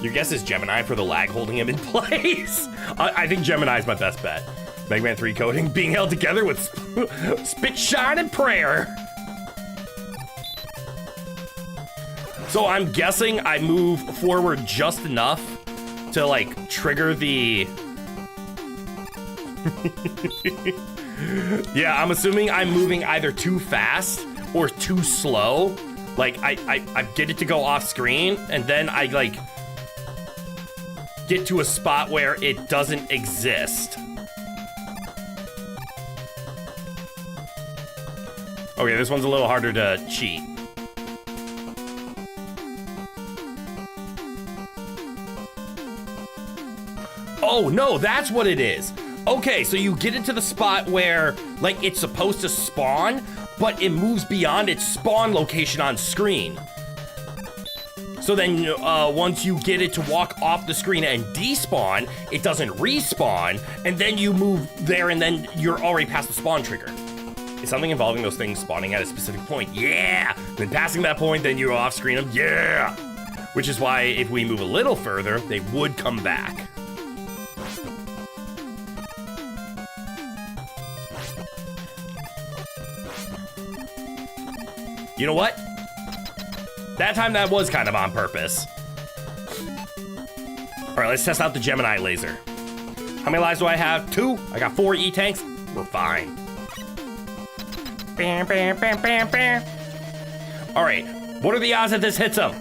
Your guess is Gemini for the lag holding him in place. I think Gemini is my best bet. Mega Man 3 coding being held together with spit, shine, and prayer. So I'm guessing I move forward just enough to, like, trigger the... Yeah, I'm assuming I'm moving either too fast or too slow. Like, I get it to go off screen, and then I, like, get to a spot where it doesn't exist. Okay, this one's a little harder to cheat. Oh, no, that's what it is. Okay, so you get into the spot where, like, it's supposed to spawn, but it moves beyond its spawn location on screen. So then, once you get it to walk off the screen and despawn, it doesn't respawn, and then you move there, and then you're already past the spawn trigger. It's something involving those things spawning at a specific point. Yeah! Then passing that point, then you're off screen them. Yeah! Which is why, if we move a little further, they would come back. You know what? That time that was kind of on purpose. All right, let's test out the Gemini laser. How many lives do I have? 2. I got 4 E-tanks. We're fine. Bam, bam, bam, bam, bam. All right, what are the odds that this hits him?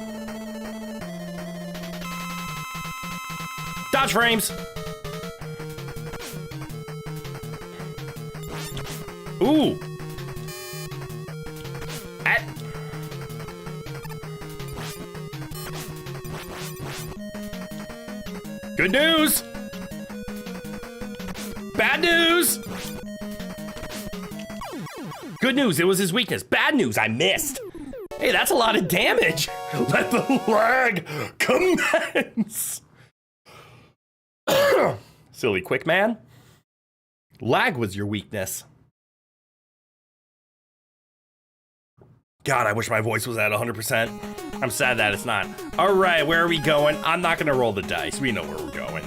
Dodge frames. Ooh. Good news! Bad news! Good news, it was his weakness. Bad news, I missed. Hey, that's a lot of damage. Let the lag commence. Silly quick man. Lag was your weakness. God, I wish my voice was at 100%. I'm sad that it's not. All right, where are we going? I'm not gonna roll the dice. We know where we're going.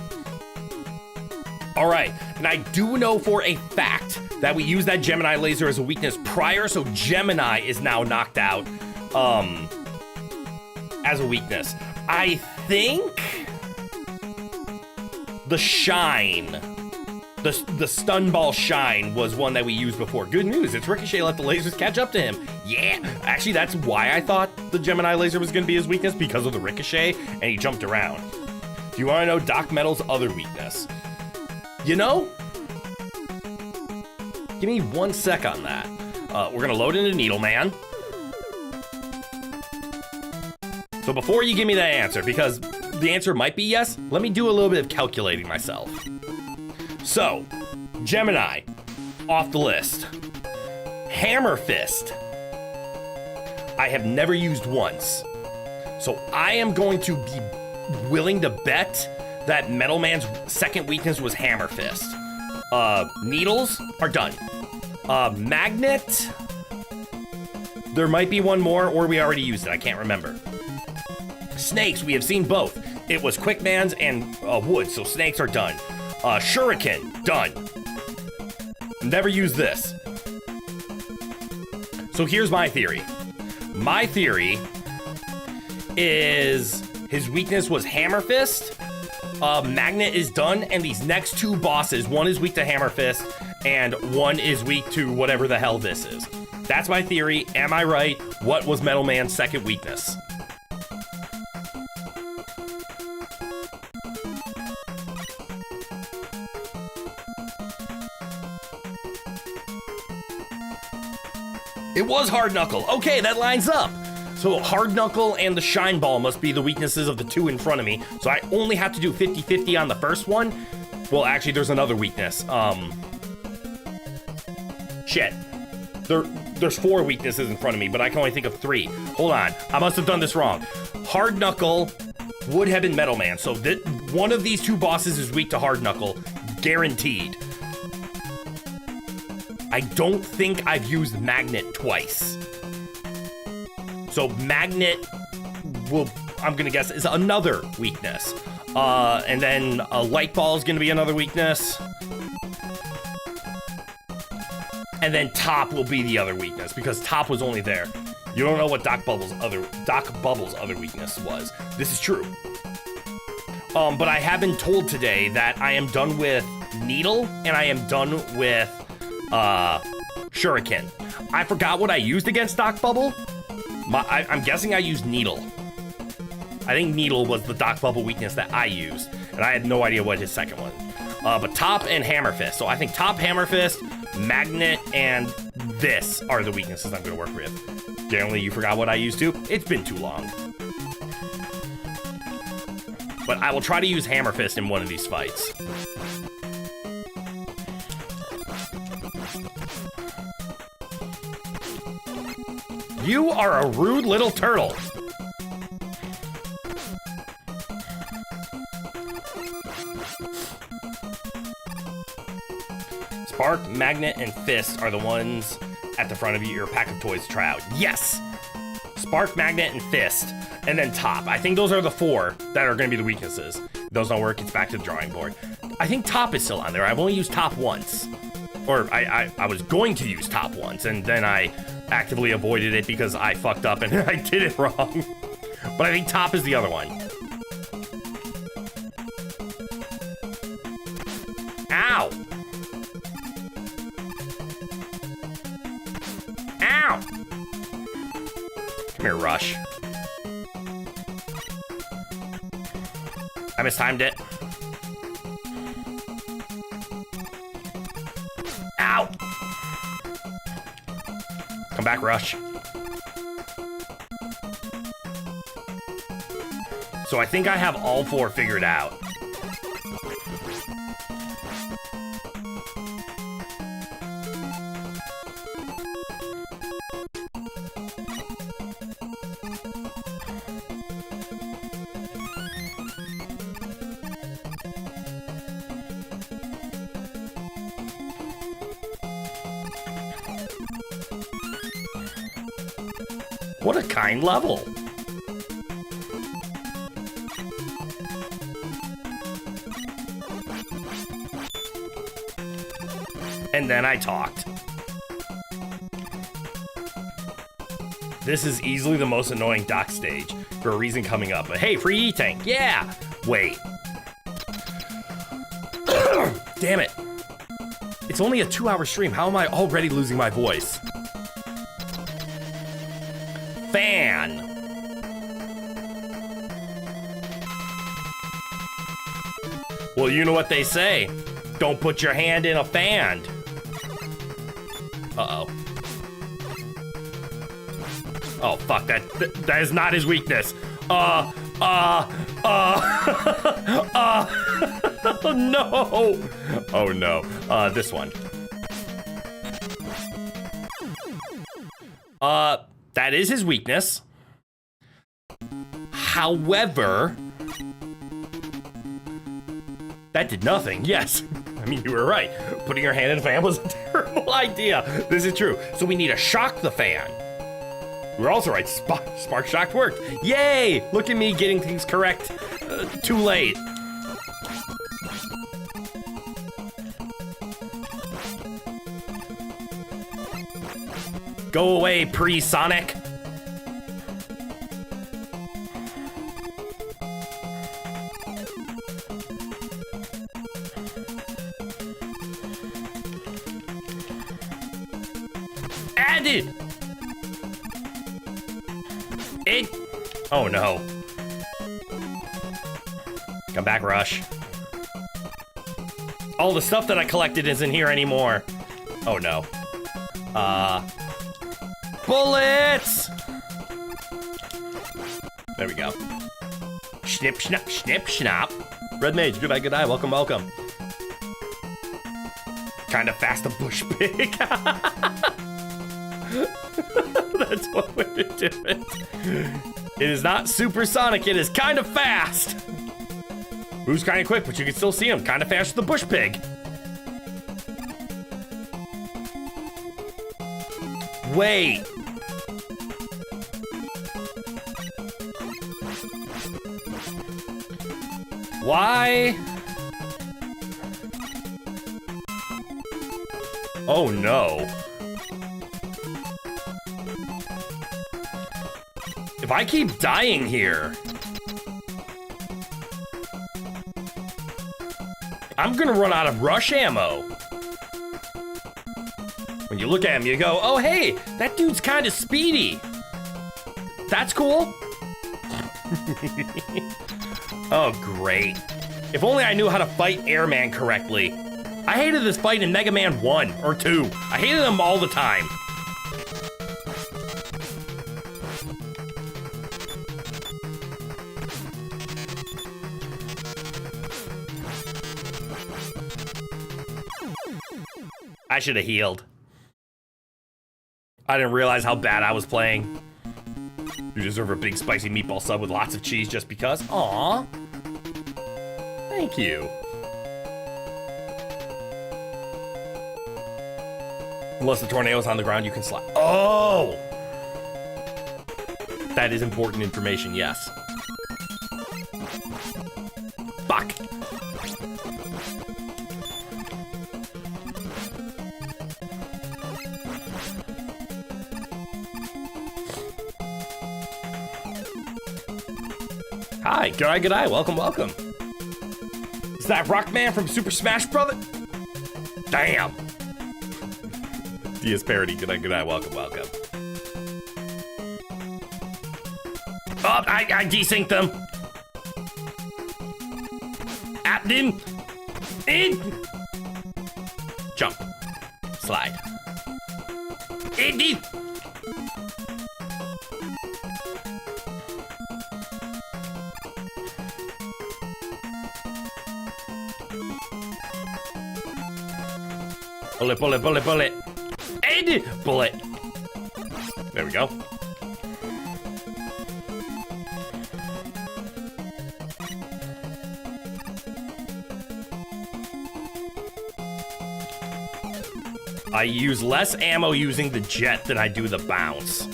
All right, and I do know for a fact that we used that Gemini laser as a weakness prior, so Gemini is now knocked out as a weakness. I think the shine, the stun ball shine was one that we used before. Good news, it's Ricochet let the lasers catch up to him. Yeah, actually that's why I thought the Gemini laser was gonna be his weakness, because of the Ricochet, and he jumped around. Do you wanna know Doc Metal's other weakness? You know, give me 1 sec on that. We're gonna load into Needle Man. So before you give me that answer, because the answer might be yes, let me do a little bit of calculating myself. So, Gemini, off the list. Hammer Fist, I have never used once. So I am going to be willing to bet that Metal Man's second weakness was Hammer Fist. Needles are done. Magnet, there might be one more, or we already used it, I can't remember. Snakes, we have seen both. It was Quick Man's and wood, so snakes are done. Shuriken, done. Never used this. So here's my theory. My theory is his weakness was Hammer Fist. Magnet is done, and these next two bosses, one is weak to Hammer Fist, and one is weak to whatever the hell this is. That's my theory. Am I right? What was Metal Man's second weakness? It was Hard Knuckle. Okay, that lines up. So Hard Knuckle and the Shine Ball must be the weaknesses of the two in front of me. So I only have to do 50-50 on the first one. Well, actually, there's another weakness. Shit. There's 4 weaknesses in front of me, but I can only think of 3. Hold on. I must have done this wrong. Hard Knuckle would have been Metal Man. So one of these two bosses is weak to Hard Knuckle. Guaranteed. I don't think I've used Magnet twice. So Magnet will, I'm gonna guess, is another weakness. And then a Light Ball is gonna be another weakness. And then Top will be the other weakness, because Top was only there. You don't know what Doc Bubble's other weakness was. This is true. But I have been told today that I am done with Needle, and I am done with Shuriken. I forgot what I used against Doc Bubble. I'm guessing I used Needle. I think Needle was the Doc Bubble weakness that I used, and I had no idea what his second one. But Top and Hammer Fist. So I think Top, Hammer Fist, Magnet, and this are the weaknesses I'm gonna work with. Generally, you forgot what I used to. It's been too long. But I will try to use Hammer Fist in one of these fights. You are a rude little turtle. Spark, Magnet, and Fist are the ones at the front of your pack of toys to try out. Yes! Spark, Magnet, and Fist. And then Top. I think those are the 4 that are going to be the weaknesses. If those don't work, it's back to the drawing board. I think Top is still on there. I've only used Top once. Or I was going to use Top once, and then I actively avoided it because I fucked up and I did it wrong. But I think Top is the other one. Ow! Ow! Come here, Rush. I mistimed it. Ow! Come back, Rush. So I think I have all 4 figured out. What a kind level. And then I talked. This is easily the most annoying dock stage for a reason coming up. But hey, free E-Tank, yeah! Wait. Damn it. It's only a 2-hour stream. How am I already losing my voice? Fan. Well, you know what they say. Don't put your hand in a fan. Uh-oh. Oh, fuck, that is not his weakness. Oh, no. Oh, no. This one. That is his weakness. However, that did nothing. Yes. I mean, you were right. Putting your hand in a fan was a terrible idea. This is true. So we need to shock the fan. We're also right. Spark shock worked. Yay! Look at me getting things correct. Too late. Go away, pre-Sonic. Added. It. Oh no. Come back, Rush. All the stuff that I collected isn't here anymore. Oh no. Bullets! There we go. Snip, snap, snip, snap. Red Mage, good eye, welcome, welcome. Kinda fast a bush pig. That's one way to do it. It is not supersonic, it is kind of fast. Who's kind of quick, but you can still see him. Kind of fast with the bush pig. Wait. Why? Oh no. If I keep dying here, I'm gonna run out of rush ammo. When you look at him, you go, oh hey, that dude's kind of speedy. That's cool. Oh, great. If only I knew how to fight Airman correctly. I hated this fight in Mega Man 1 or 2. I hated them all the time. I should have healed. I didn't realize how bad I was playing. You deserve a big spicy meatball sub with lots of cheese just because. Aww. Thank you. Unless the tornado's on the ground, you can slide. Oh! That is important information, yes. Fuck. Hi, good eye, welcome, welcome. Is that Rockman from Super Smash Brothers? Damn. DS Parody, good eye, welcome, welcome. Oh, I desynced them. Abdin. In. Jump. Slide. In. Bullet, bullet, bullet, bullet. And bullet. There we go. I use less ammo using the jet than I do the bounce.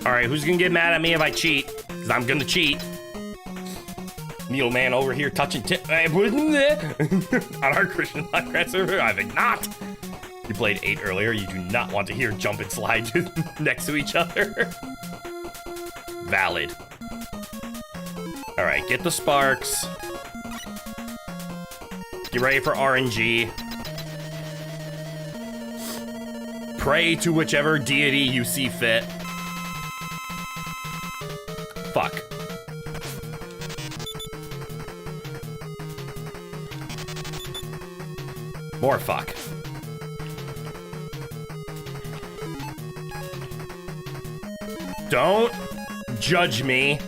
All right, who's gonna get mad at me if I cheat? Because I'm gonna cheat. Needle man over here touching tip. On our Christian Minecraft server? I think not. You played 8 earlier. You do not want to hear jump and slide next to each other. Valid. All right, get the sparks. Get ready for RNG. Pray to whichever deity you see fit. Fuck. More fuck. Don't judge me.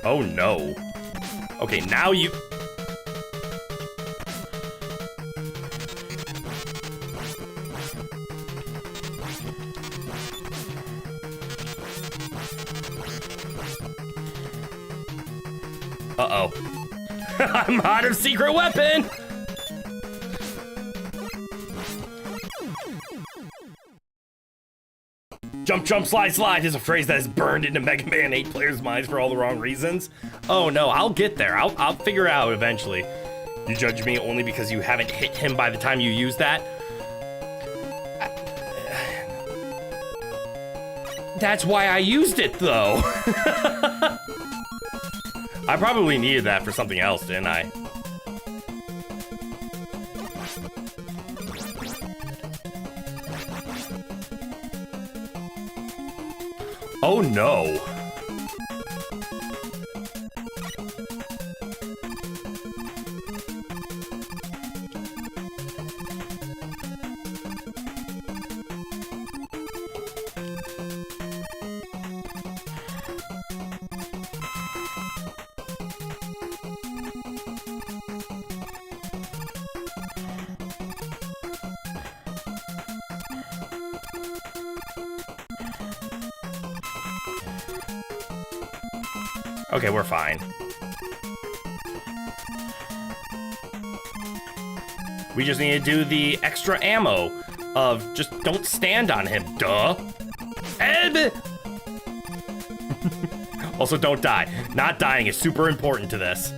Oh no. Okay, now you... Uh-oh. I'm out of secret weapon! Jump, jump, slide, slide is a phrase that is burned into Mega Man 8 players' minds for all the wrong reasons. Oh no, I'll get there. I'll figure it out eventually. You judge me only because you haven't hit him by the time you use that? That's why I used it, though. I probably needed that for something else, didn't I? Oh no. Okay, we're fine. We just need to do the extra ammo of just don't stand on him, duh. Ed! Also, don't die. Not dying is super important to this.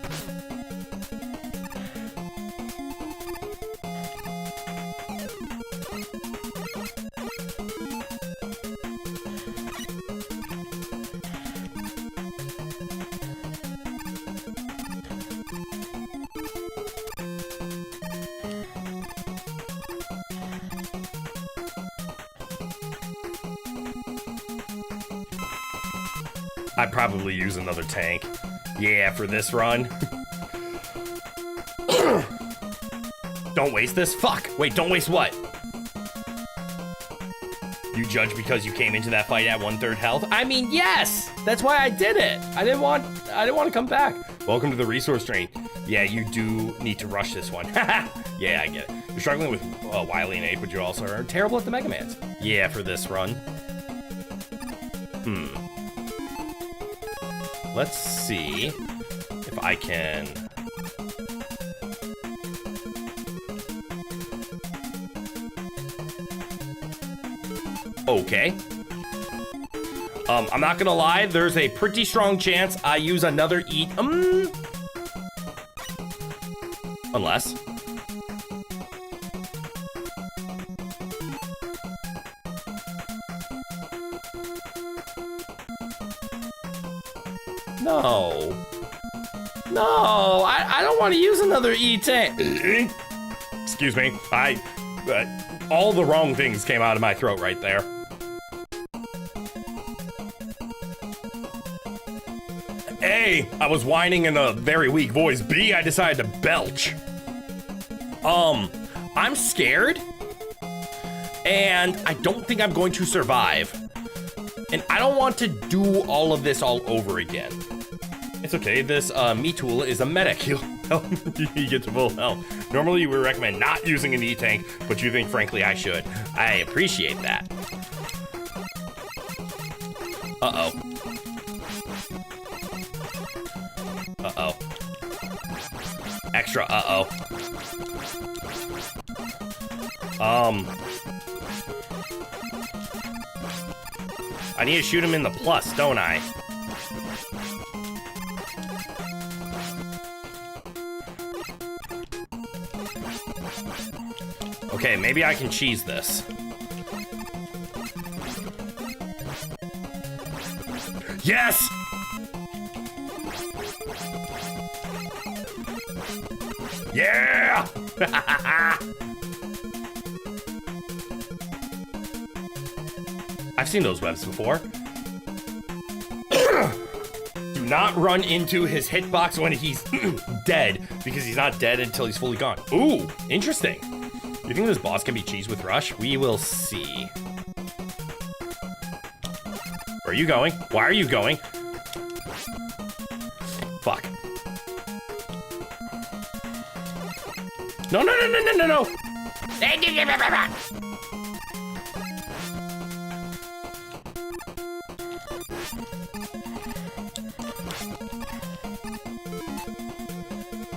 I'd probably use another tank. Yeah, for this run. Don't waste this? Fuck! Wait, don't waste what? You judge because you came into that fight at 1/3 health? I mean, yes! That's why I did it! I didn't want to come back. Welcome to the resource drain. Yeah, you do need to rush this one. Yeah, I get it. You're struggling with Wily and Ape, but you also are terrible at the Mega Mans. Yeah, for this run. Let's see if I can... Okay. I'm not gonna lie, there's a pretty strong chance I use another eat. Unless. No. No, I don't want to use another E-tank. Excuse me. All the wrong things came out of my throat right there. A, I was whining in a very weak voice. B, I decided to belch. I'm scared. And I don't think I'm going to survive. And I don't want to do all of this all over again. It's okay, this me tool is a medic. He'll help you get to full health. Normally we recommend not using an E-tank, but you think frankly I should. I appreciate that. Uh-oh. Uh-oh. Extra uh-oh. I need to shoot him in the plus, don't I? Okay, maybe I can cheese this. Yes! Yeah! I've seen those webs before. Do not run into his hitbox when he's dead, because he's not dead until he's fully gone. Ooh, interesting. You think this boss can be cheesed with Rush? We will see. Where are you going? Why are you going? Fuck. No, no, no, no, no, no, no!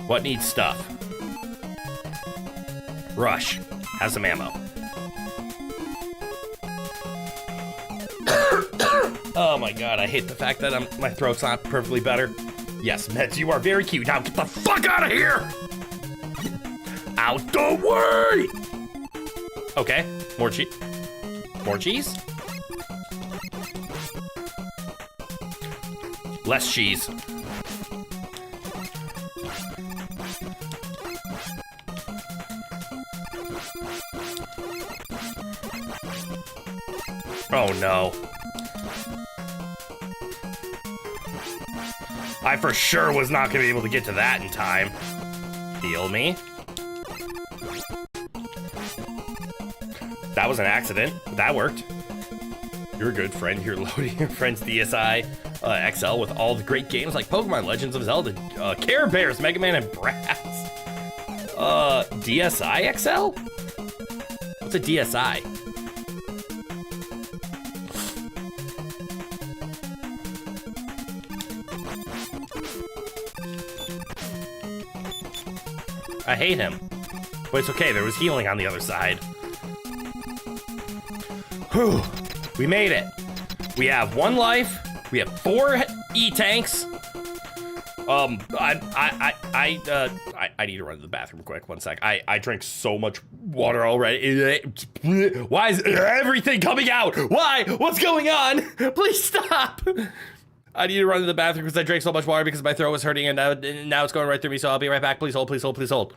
What needs stuff? Rush. Has some ammo. Oh my god, I hate the fact that my throat's not perfectly better. Yes, Meds, you are very cute. Now get the fuck out of here! Out the way! Okay, more cheese. More cheese? Less cheese. Oh no. I for sure was not gonna be able to get to that in time. Heal me. That was an accident. That worked. You're a good friend. You're loading your friend's DSi XL with all the great games like Pokemon Legends of Zelda, Care Bears, Mega Man, and Bratz. DSi XL? What's a DSi? I hate him. But it's okay, there was healing on the other side. Whew. We made it. We have 1 life. We have 4 E-tanks. I need to run to the bathroom quick. 1 sec. I drank so much water already. Why is everything coming out? Why? What's going on? Please stop. I need to run to the bathroom because I drank so much water because my throat was hurting and now it's going right through me, so I'll be right back. Please hold, please hold, please hold.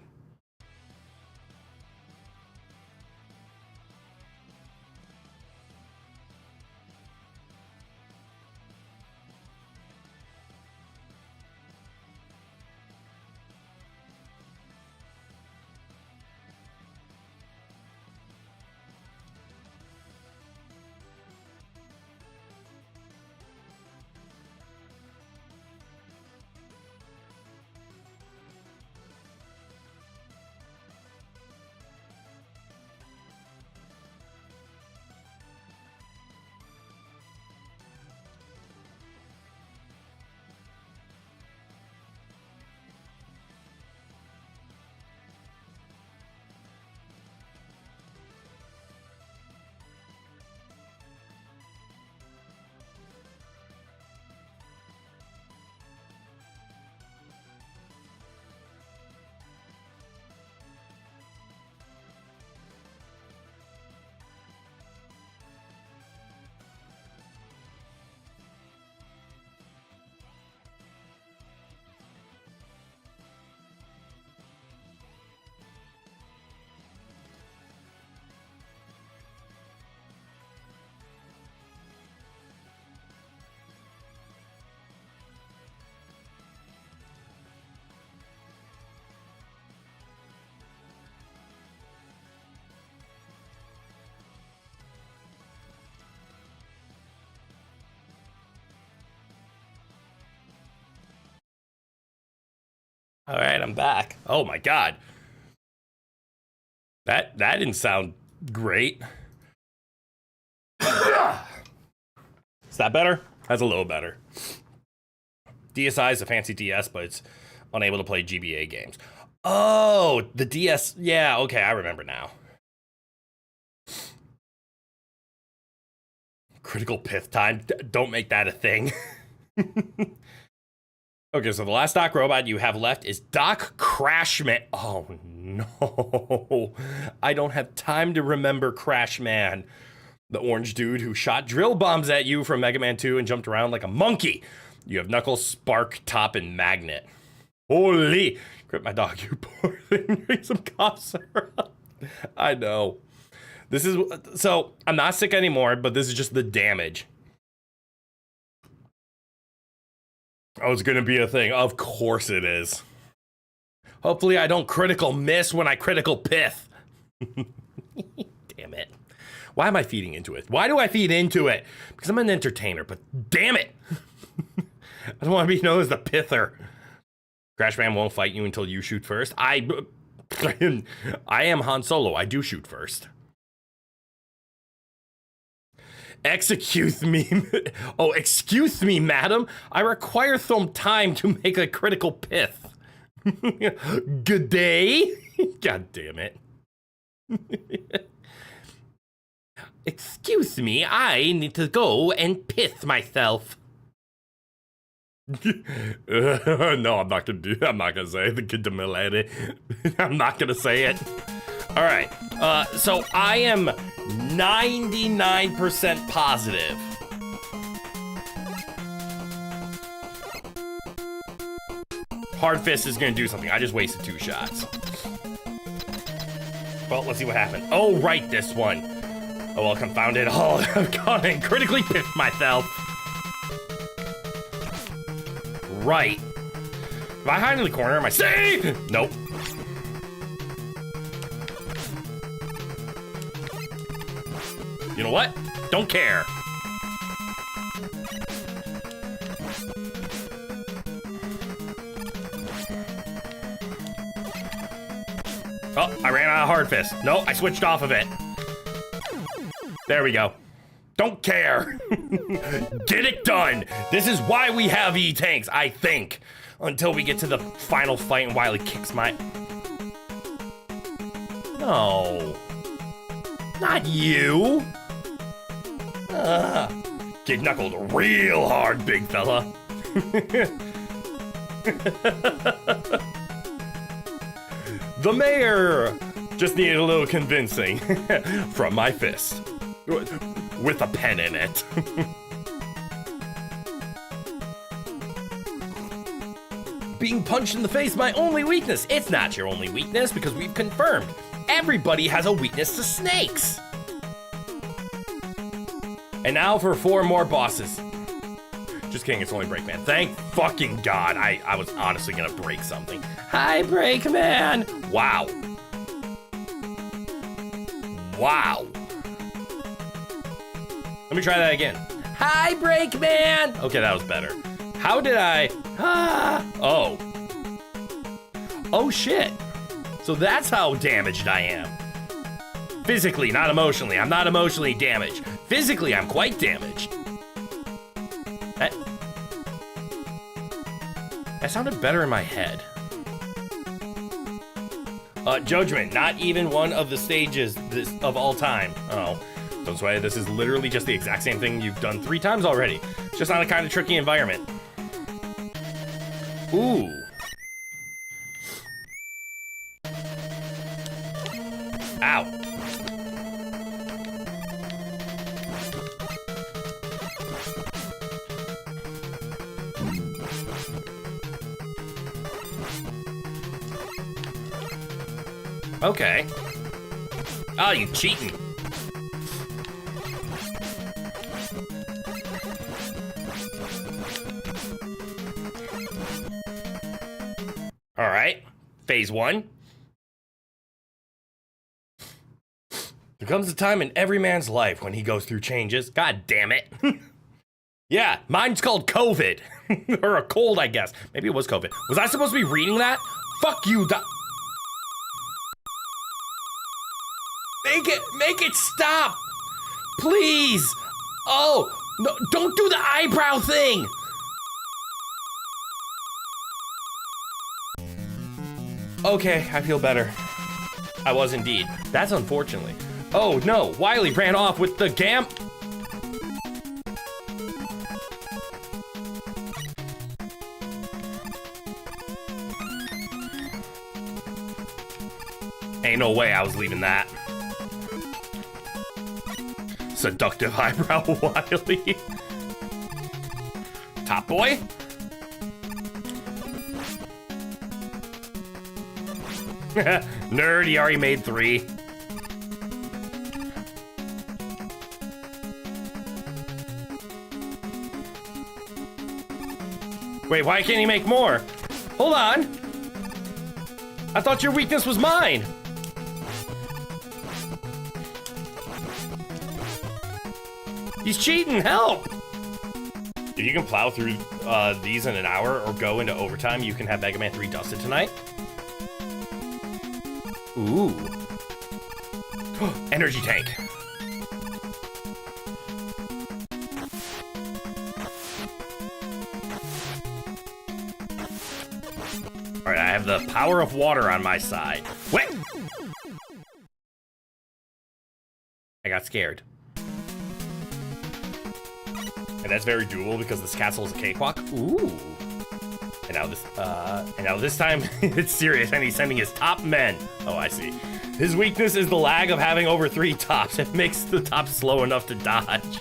All right, I'm back. Oh my god. That didn't sound great. Is that better? That's a little better. DSi is a fancy DS, but it's unable to play GBA games. Oh, the DS. Yeah, okay, I remember now. Critical pith time. Don't make that a thing. Okay, so the last Doc robot you have left is Doc Crashman. Oh no. I don't have time to remember Crashman. The orange dude who shot drill bombs at you from Mega Man 2 and jumped around like a monkey. You have Knuckles, Spark, Top, and Magnet. Holy! Grip my dog, you poor thing. Drink some cough syrup. I know. This is... So, I'm not sick anymore, but this is just the damage. Oh, it's gonna be a thing. Of course it is. Hopefully I don't critical miss when I critical pith. Damn it. Why am I feeding into it? Why do I feed into it? Because I'm an entertainer, but damn it. I don't want to be known as the pither. Crashman won't fight you until you shoot first. I am Han Solo. I do shoot first. Excuse me. Oh, excuse me, madam. I require some time to make a critical pith. Good day. God damn it. Excuse me, I need to go and pith myself. No, I'm not gonna say it. The kid to Milady. I'm not gonna say it. All right. So I am 99% positive. Hard Fist is gonna do something. I just wasted 2 shots. Well, let's see what happened. Oh, right, this one. Oh, well, confound it all. I've gone and critically picked myself. Right. Am I hiding in the corner? Am I safe? Nope. You know what? Don't care. Oh, I ran out of Hard Fist. No, I switched off of it. There we go. Don't care. Get it done. This is why we have E-Tanks, I think. Until we get to the final fight and Wily kicks my... No. Not you. Get knuckled real hard, big fella. The mayor just needed a little convincing from my fist. With a pen in it. Being punched in the face, my only weakness. It's not your only weakness because we've confirmed everybody has a weakness to snakes. And now for 4 more bosses. Just kidding, it's only Breakman. Thank fucking God. I was honestly gonna break something. Hi, Breakman. Wow. Wow. Let me try that again. Hi, Breakman. Okay, that was better. How did I? Oh. Oh shit. So that's how damaged I am. Physically, not emotionally. I'm not emotionally damaged. Physically, I'm quite damaged. That sounded better in my head. Judgment, not even one of the stages of all time. Oh, don't sweat. This is literally just the exact same thing you've done 3 times already. Just on a kind of tricky environment. Ooh. Ow. Okay. Oh, you cheating. All right. Phase 1. There comes a time in every man's life when he goes through changes. God damn it. Yeah, mine's called COVID. Or a cold, I guess. Maybe it was COVID. Was I supposed to be reading that? Fuck you, Make it stop! Please! Oh, no, don't do the eyebrow thing! Okay, I feel better. I was indeed. That's unfortunately. Oh no, Wily ran off with the gam. Ain't no way I was leaving that. Seductive eyebrow Wily. Top boy? Nerd, he already made 3. Wait, why can't he make more? Hold on. I thought your weakness was mine. He's cheating, help! If you can plow through these in an hour or go into overtime, you can have Mega Man 3 dusted tonight. Ooh. Energy tank. All right, I have the power of water on my side. Wait! I got scared. And that's very doable because this castle is a cakewalk. Ooh. And now this time it's serious and he's sending his top men. Oh, I see. His weakness is the lag of having over 3 tops. It makes the top slow enough to dodge.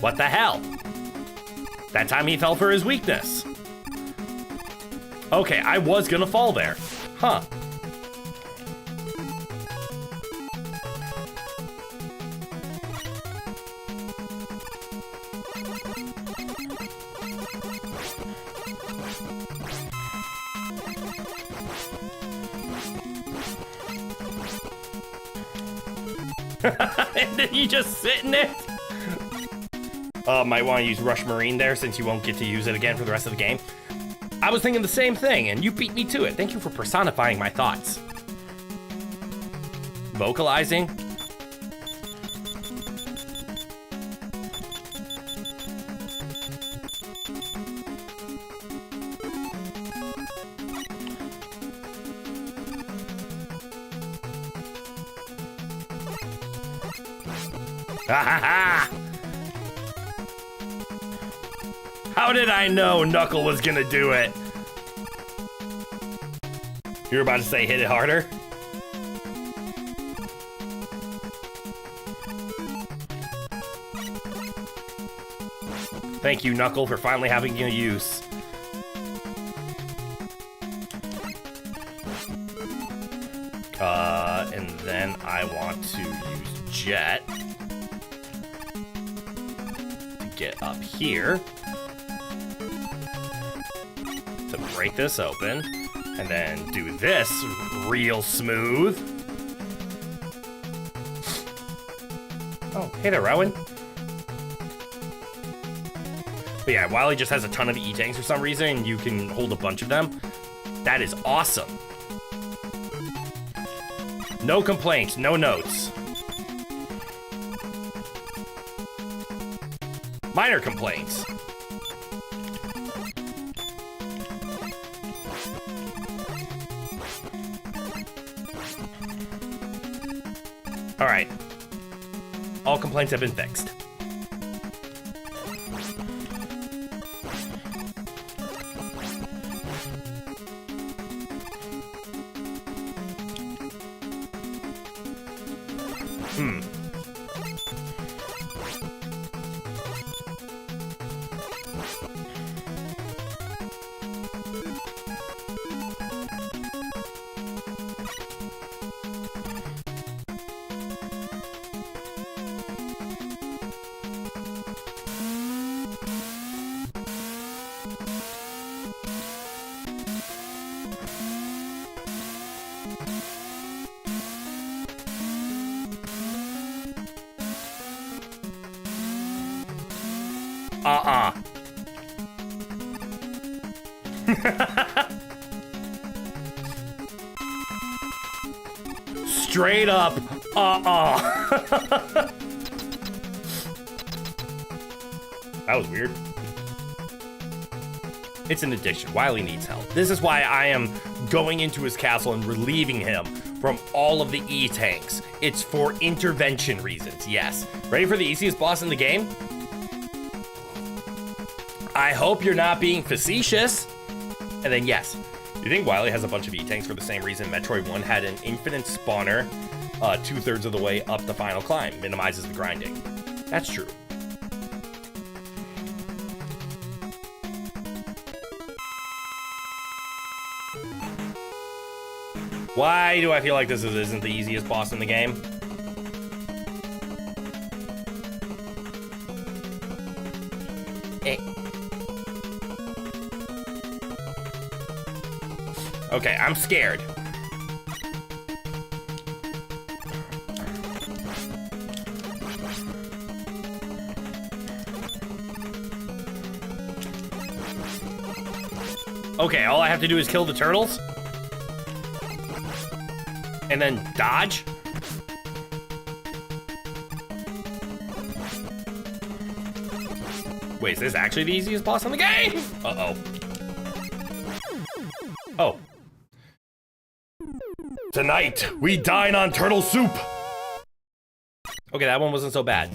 What the hell? That time he fell for his weakness. Okay, I was gonna fall there. Huh. And then you just sit in it? Might want to use Rush Marine there since you won't get to use it again for the rest of the game. I was thinking the same thing, and you beat me to it. Thank you for personifying my thoughts. Vocalizing. Ha ha ha! How did I know Knuckle was gonna do it? You're about to say hit it harder? Thank you, Knuckle, for finally having a use. And then I want to use Jet to get up here. To break this open, and then do this real smooth. Oh, hey there, Rowan. But yeah, Wily just has a ton of E-tanks for some reason, and you can hold a bunch of them. That is awesome. No complaints, no notes. Minor complaints. All right. All complaints have been fixed. straight up, That was weird. It's an addiction. Wily needs help. This is why I am going into his castle and relieving him from all of the E-tanks. It's for intervention reasons, yes. Ready for the easiest boss in the game? I hope you're not being facetious. And then yes, you think Wily has a bunch of E-tanks for the same reason Metroid 1 had an infinite spawner 2/3 of the way up the final climb, minimizes the grinding. That's true. Why do I feel like this isn't the easiest boss in the game? Okay, I'm scared. Okay, all I have to do is kill the turtles? And then dodge? Wait, is this actually the easiest boss in the game? Uh-oh. Oh. Tonight, we dine on turtle soup. Okay, that one wasn't so bad.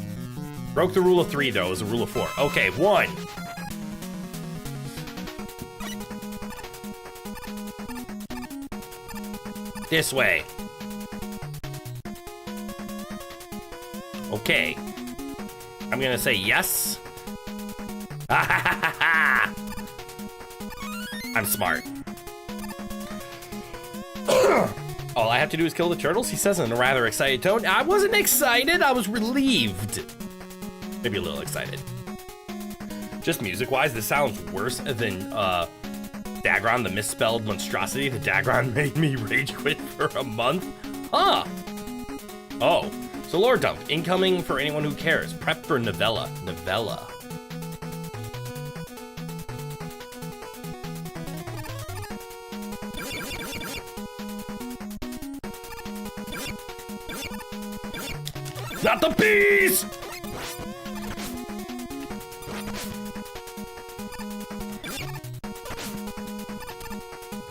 Broke the rule of 3, though. It was a rule of 4. Okay, 1. This way. Okay. I'm gonna say yes. I'm smart. All I have to do is kill the turtles, he says in a rather excited tone. I wasn't excited, I was relieved. Maybe a little excited. Just music-wise, this sounds worse than Dagron, the misspelled monstrosity. The Dagron made me rage quit for a month. Huh. Oh, so lore dump. Incoming for anyone who cares. Prep for novella. Novella. Not the bees!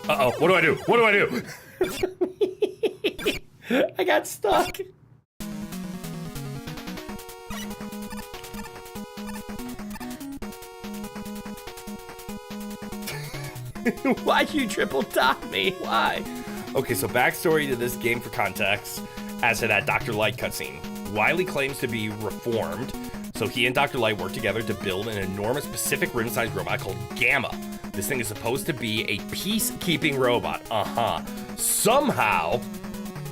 Uh-oh, what do I do? What do I do? I got stuck. Why'd you triple top me? Why? Okay, so backstory to this game for context, as to that Dr. Light cutscene. Wily claims to be reformed, so he and Dr. Light work together to build an enormous Pacific Rim-sized robot called Gamma. This thing is supposed to be a peacekeeping robot. Somehow,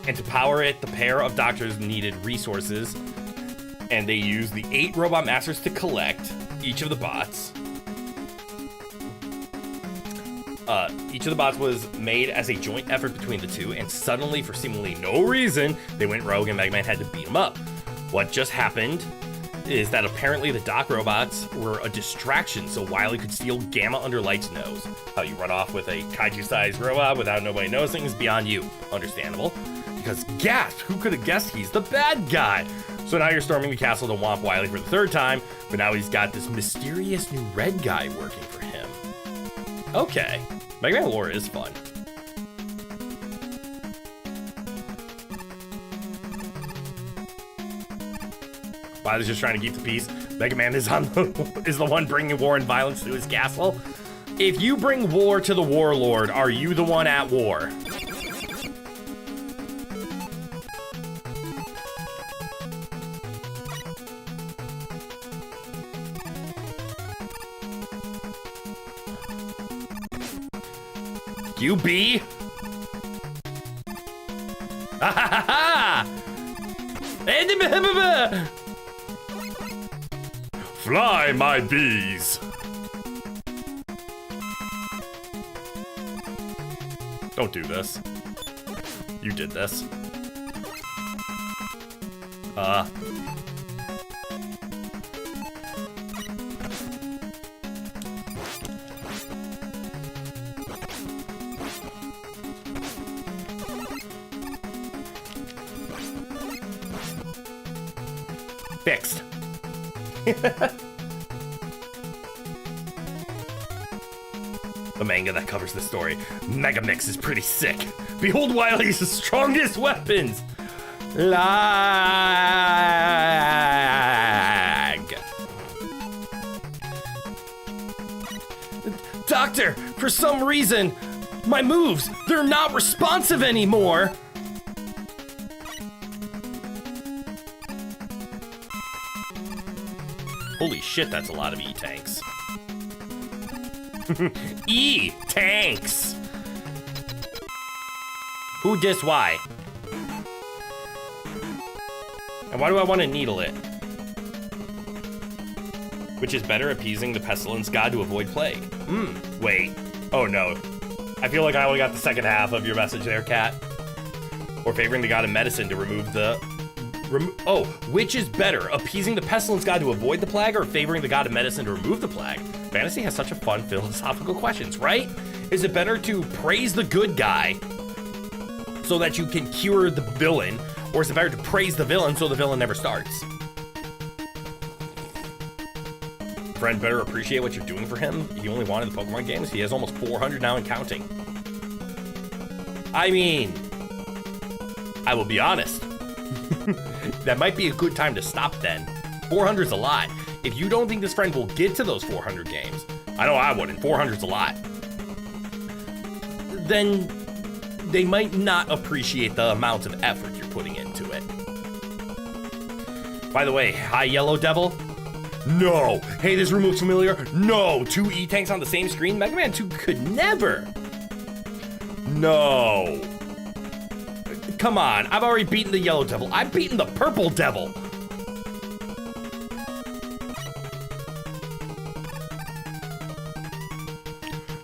and to power it, the pair of doctors needed resources, and they used the 8 robot masters to collect each of the bots. Each of the bots was made as a joint effort between the two, and suddenly, for seemingly no reason, they went rogue and Mega Man had to beat them up. What just happened is that apparently the doc robots were a distraction so Wily could steal Gamma under Light's nose. How you run off with a kaiju-sized robot without nobody noticing is beyond you. Understandable. Because gasp, who could have guessed he's the bad guy? So now you're storming the castle to womp Wily for the 3rd time, but now he's got this mysterious new red guy working for him. Okay. Mega Man lore is fun. Wily's just trying to keep the peace. Mega Man is the one bringing war and violence to his castle. If you bring war to the warlord, are you the one at war? You be? Ha ha ha! Fly, my bees! Don't do this. You did this. Fixed. The manga that covers the story. Megamix is pretty sick. Behold Wily's strongest weapons. Lag. Doctor, for some reason, my moves, they're not responsive anymore. Holy shit, that's a lot of E-tanks. E-tanks! Who dis why? And why do I want to needle it? Which is better, appeasing the pestilence god to avoid plague? Wait. Oh no. I feel like I only got the second half of your message there, Cat. Or favoring the god of medicine to remove the... Oh, which is better, appeasing the pestilence god to avoid the plague or favoring the god of medicine to remove the plague? Fantasy has such a fun philosophical questions, right? Is it better to praise the good guy so that you can cure the villain, or is it better to praise the villain so the villain never starts? Friend better appreciate what you're doing for him. He only wanted the Pokemon games. He has almost 400 now and counting. I mean, I will be honest. That might be a good time to stop then. 400's a lot. If you don't think this friend will get to those 400 games, I know I wouldn't, 400's a lot, then they might not appreciate the amount of effort you're putting into it. By the way, hi Yellow Devil. No. Hey, this room looks familiar. No. 2 E-tanks on the same screen? Mega Man 2 could never. No. Come on, I've already beaten the Yellow Devil. I've beaten the Purple Devil.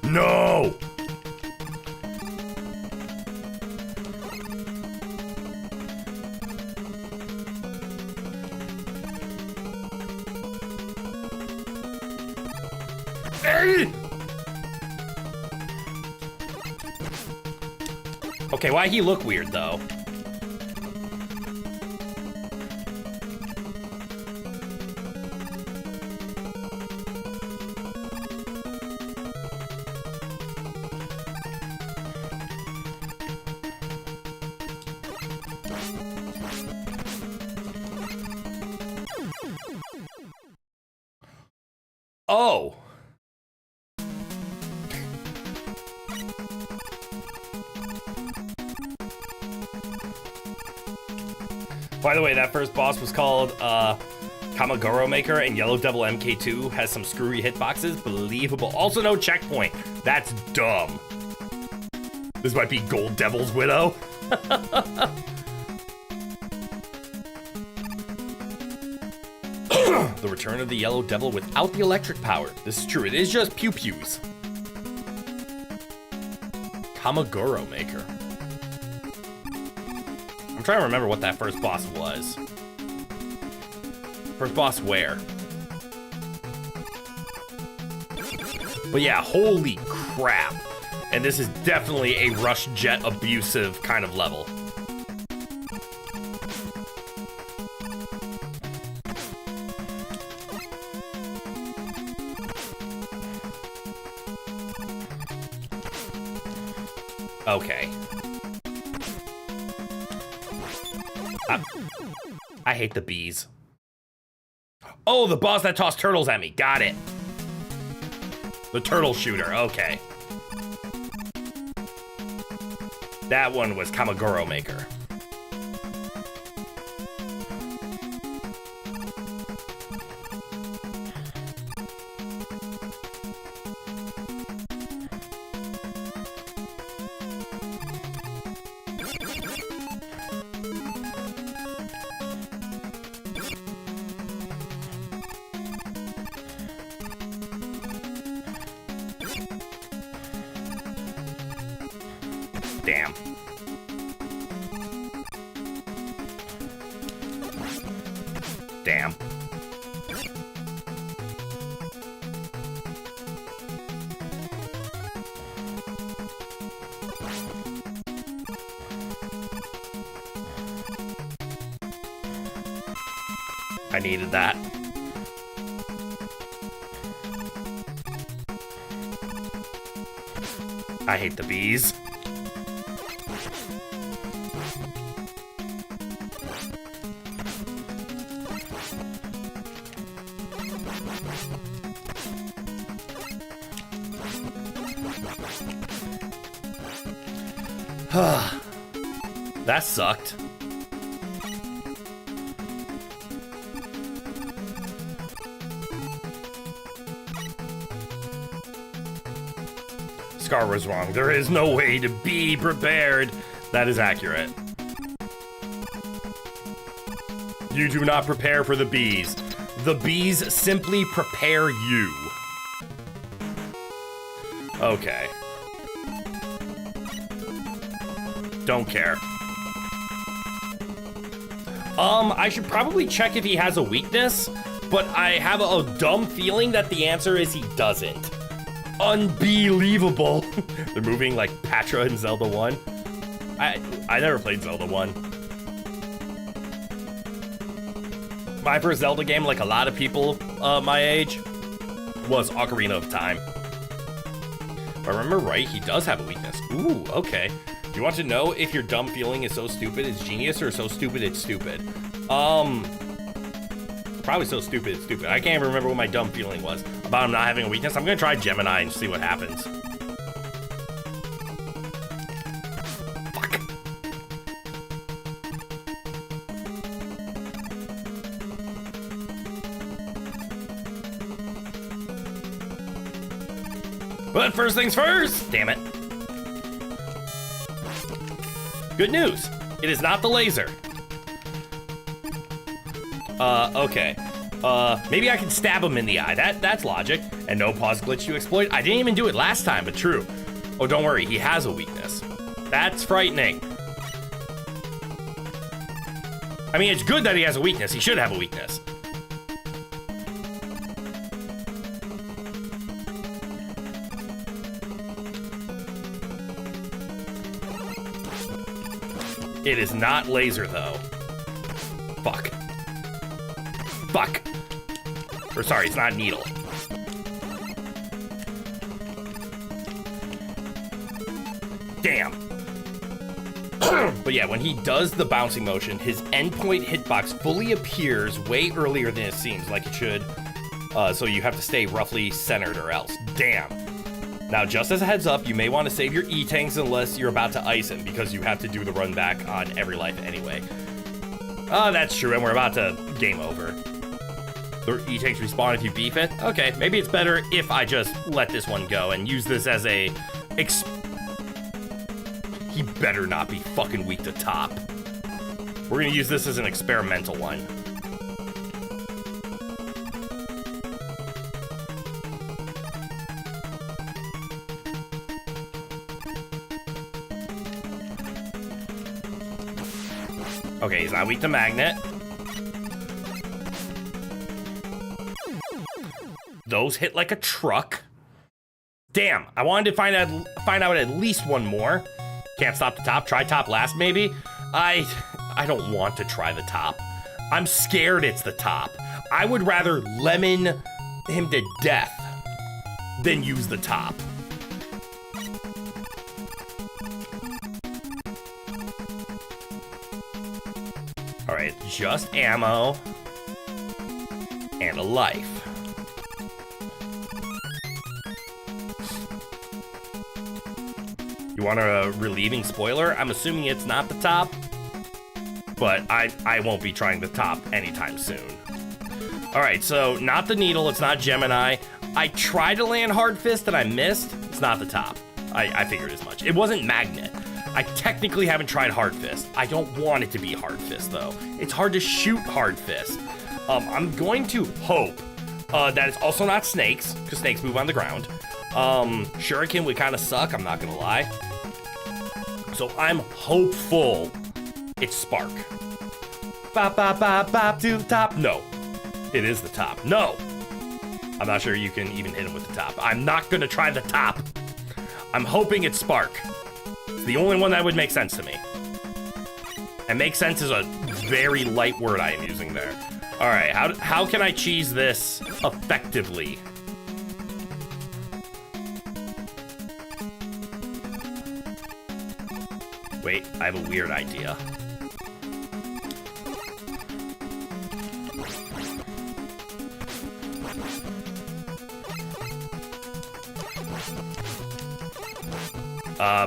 No. Okay, why he look weird though? Oh. By the way, that first boss was called Kamagoro Maker, and Yellow Devil MK2 has some screwy hitboxes. Believable. Also no checkpoint. That's dumb. This might be Gold Devil's Widow. The return of the Yellow Devil without the electric power. This is true. It is just pew-pews. Kamagoro Maker. I'm trying to remember what that first boss was. First boss where? But yeah, holy crap. And this is definitely a Rush Jet abusive kind of level. Okay. I hate the bees. Oh, the boss that tossed turtles at me. Got it. The turtle shooter. Okay. That one was Kamagoro Maker. Damn. Damn. I needed that. I hate the bees. That sucked. Scar was wrong. There is no way to be prepared. That is accurate. You do not prepare for the bees. The bees simply prepare you. Okay. Don't care. I should probably check if he has a weakness, but I have a dumb feeling that the answer is he doesn't. Unbelievable. They're moving like Patra in Zelda 1. I never played Zelda 1. My first Zelda game, like a lot of people my age, was Ocarina of Time. If I remember right, he does have a weakness. Ooh, okay. You want to know if your dumb feeling is so stupid it's genius or so stupid it's stupid? Probably so stupid it's stupid. I can't even remember what my dumb feeling was about him not having a weakness. I'm gonna try Gemini and see what happens. Fuck. But first things first, damn it. Good news, it is not the laser. Okay. Maybe I can stab him in the eye. That's logic. And no pause glitch to exploit. I didn't even do it last time, but true. Oh, don't worry, he has a weakness. That's frightening. I mean, it's good that he has a weakness. He should have a weakness. It is not laser, though. Fuck. Fuck. Or sorry, it's not needle. Damn. But yeah, when he does the bouncing motion, his endpoint hitbox fully appears way earlier than it seems like it should. So you have to stay roughly centered or else. Damn. Now, just as a heads up, you may want to save your E-tanks unless you're about to ice him, because you have to do the run back on every life anyway. That's true, and we're about to game over. The E-tanks respawn if you beef it? Okay, maybe it's better if I just let this one go and use this as a... He better not be fucking weak to top. We're gonna use this as an experimental one. Okay, he's not weak to magnet. Those hit like a truck. Damn, I wanted to find out at least one more. Can't stop the top. Try top last, maybe? I don't want to try the top. I'm scared it's the top. I would rather lemon him to death than use the top. All right, just ammo and a life. You want a relieving spoiler? I'm assuming it's not the top, but I won't be trying the top anytime soon. All right, so not the needle, it's not Gemini. I tried to land hard fist and I missed. It's not the top. I figured as much. It wasn't magnet. I technically haven't tried hard fist. I don't want it to be hard fist though. It's hard to shoot hard fist. I'm going to hope that it's also not snakes, because snakes move on the ground. Shuriken would kind of suck, I'm not gonna lie. So I'm hopeful it's Spark. Bop, bop, bop, bop to the top. No, it is the top. No, I'm not sure you can even hit him with the top. I'm not gonna try the top. I'm hoping it's Spark. It's the only one that would make sense to me. And make sense is a very light word I am using there. All right, how can I cheese this effectively? Wait, I have a weird idea.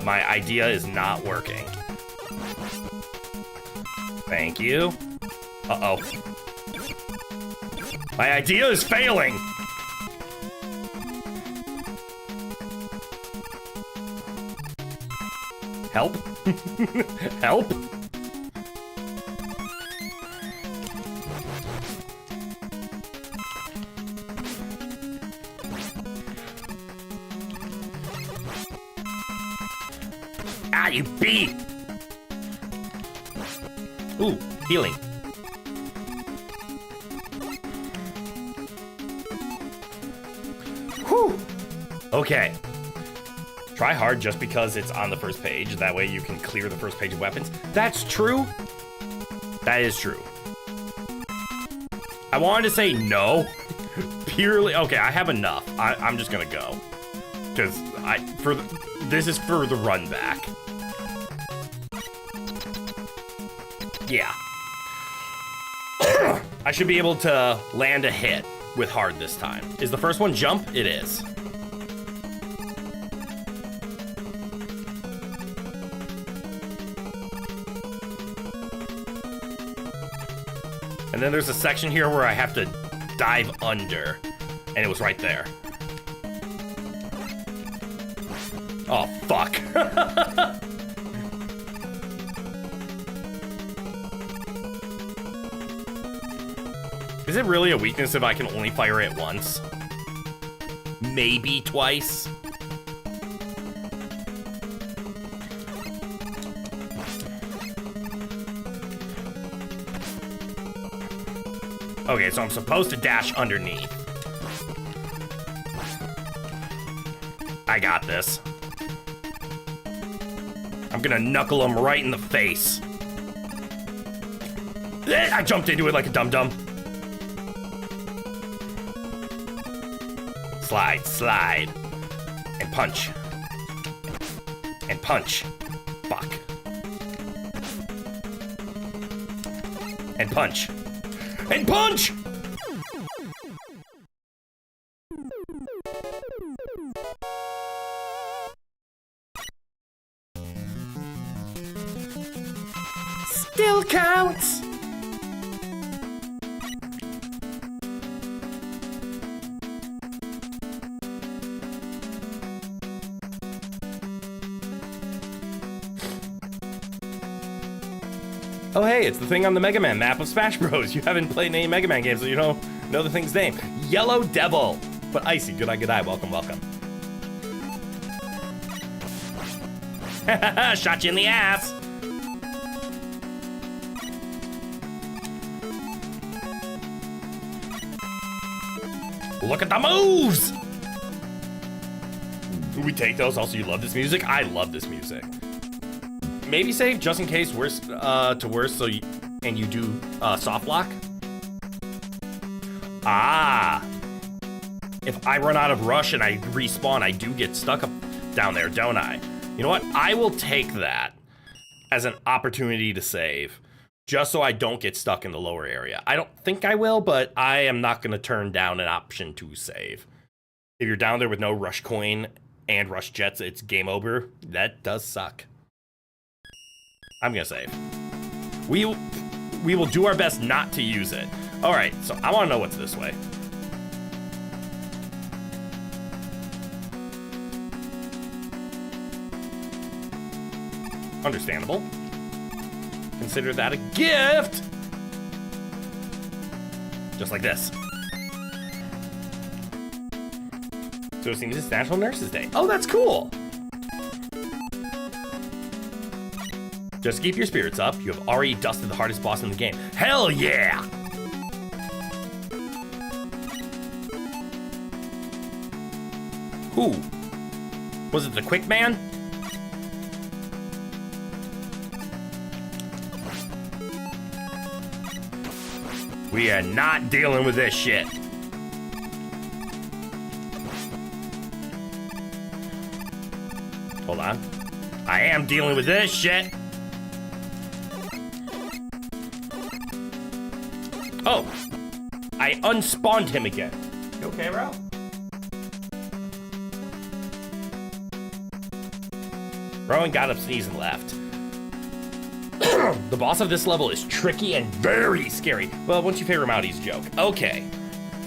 My idea is not working. Thank you. Uh-oh. My idea is failing! Help? Help? Ah, you beat! Ooh, healing. Whew. Okay. Try hard just because it's on the first page. That way you can clear the first page of weapons. That's true. That is true. I wanted to say no. Purely, okay, I have enough. I'm just gonna go. Because this is for the run back. Yeah. I should be able to land a hit with hard this time. Is the first one jump? It is. And then there's a section here where I have to dive under, and it was right there. Oh, fuck. Is it really a weakness if I can only fire it once? Maybe twice? Okay, so I'm supposed to dash underneath. I got this. I'm gonna knuckle him right in the face. I jumped into it like a dum-dum. Slide, slide. And punch. And punch. Fuck. And punch. And punch! Still counts! Oh hey, it's the thing on the Mega Man map of Smash Bros. You haven't played any Mega Man games, so you don't know the thing's name. Yellow Devil! But Icy, good eye, welcome, welcome. Shot you in the ass! Look at the moves! Do we take those? Also, you love this music? I love this music. Maybe save just in case worst to worst, so you do soft lock. Ah, if I run out of rush and I respawn, I do get stuck up down there, don't I? You know what? I will take that as an opportunity to save, just so I don't get stuck in the lower area. I don't think I will, but I am not going to turn down an option to save. If you're down there with no rush coin and rush jets, it's game over. That does suck. I'm gonna save. We will do our best not to use it. All right, so I want to know what's this way. Understandable. Consider that a gift. Just like this. So it seems it's National Nurses Day. Oh, that's cool. Just keep your spirits up. You have already dusted the hardest boss in the game. Hell yeah! Who? Was it the Quick Man? We are not dealing with this shit. Hold on. I am dealing with this shit. Oh. I unspawned him again. You okay, bro? Rowan got up, sneezed, and left. The boss of this level is tricky and very scary. Well, once you figure him out, he's a joke. Okay.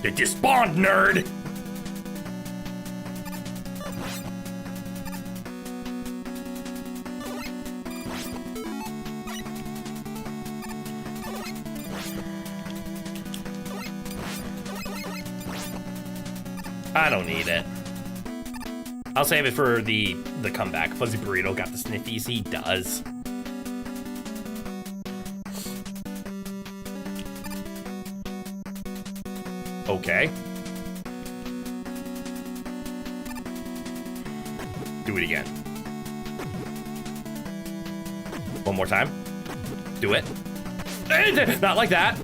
You despawned, nerd! I don't need it. I'll save it for the comeback. Fuzzy Burrito got the sniffies. He does. Okay. Do it again. One more time. Do it. Not like that.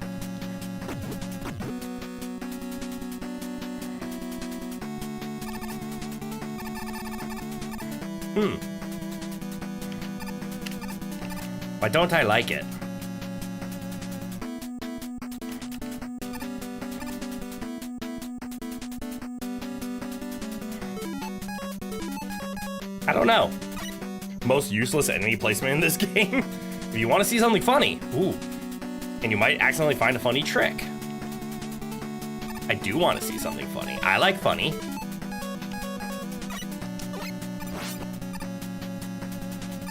Why don't I like it? I don't know. Most useless enemy placement in this game. If you want to see something funny, ooh, and you might accidentally find a funny trick. I do want to see something funny. I like funny.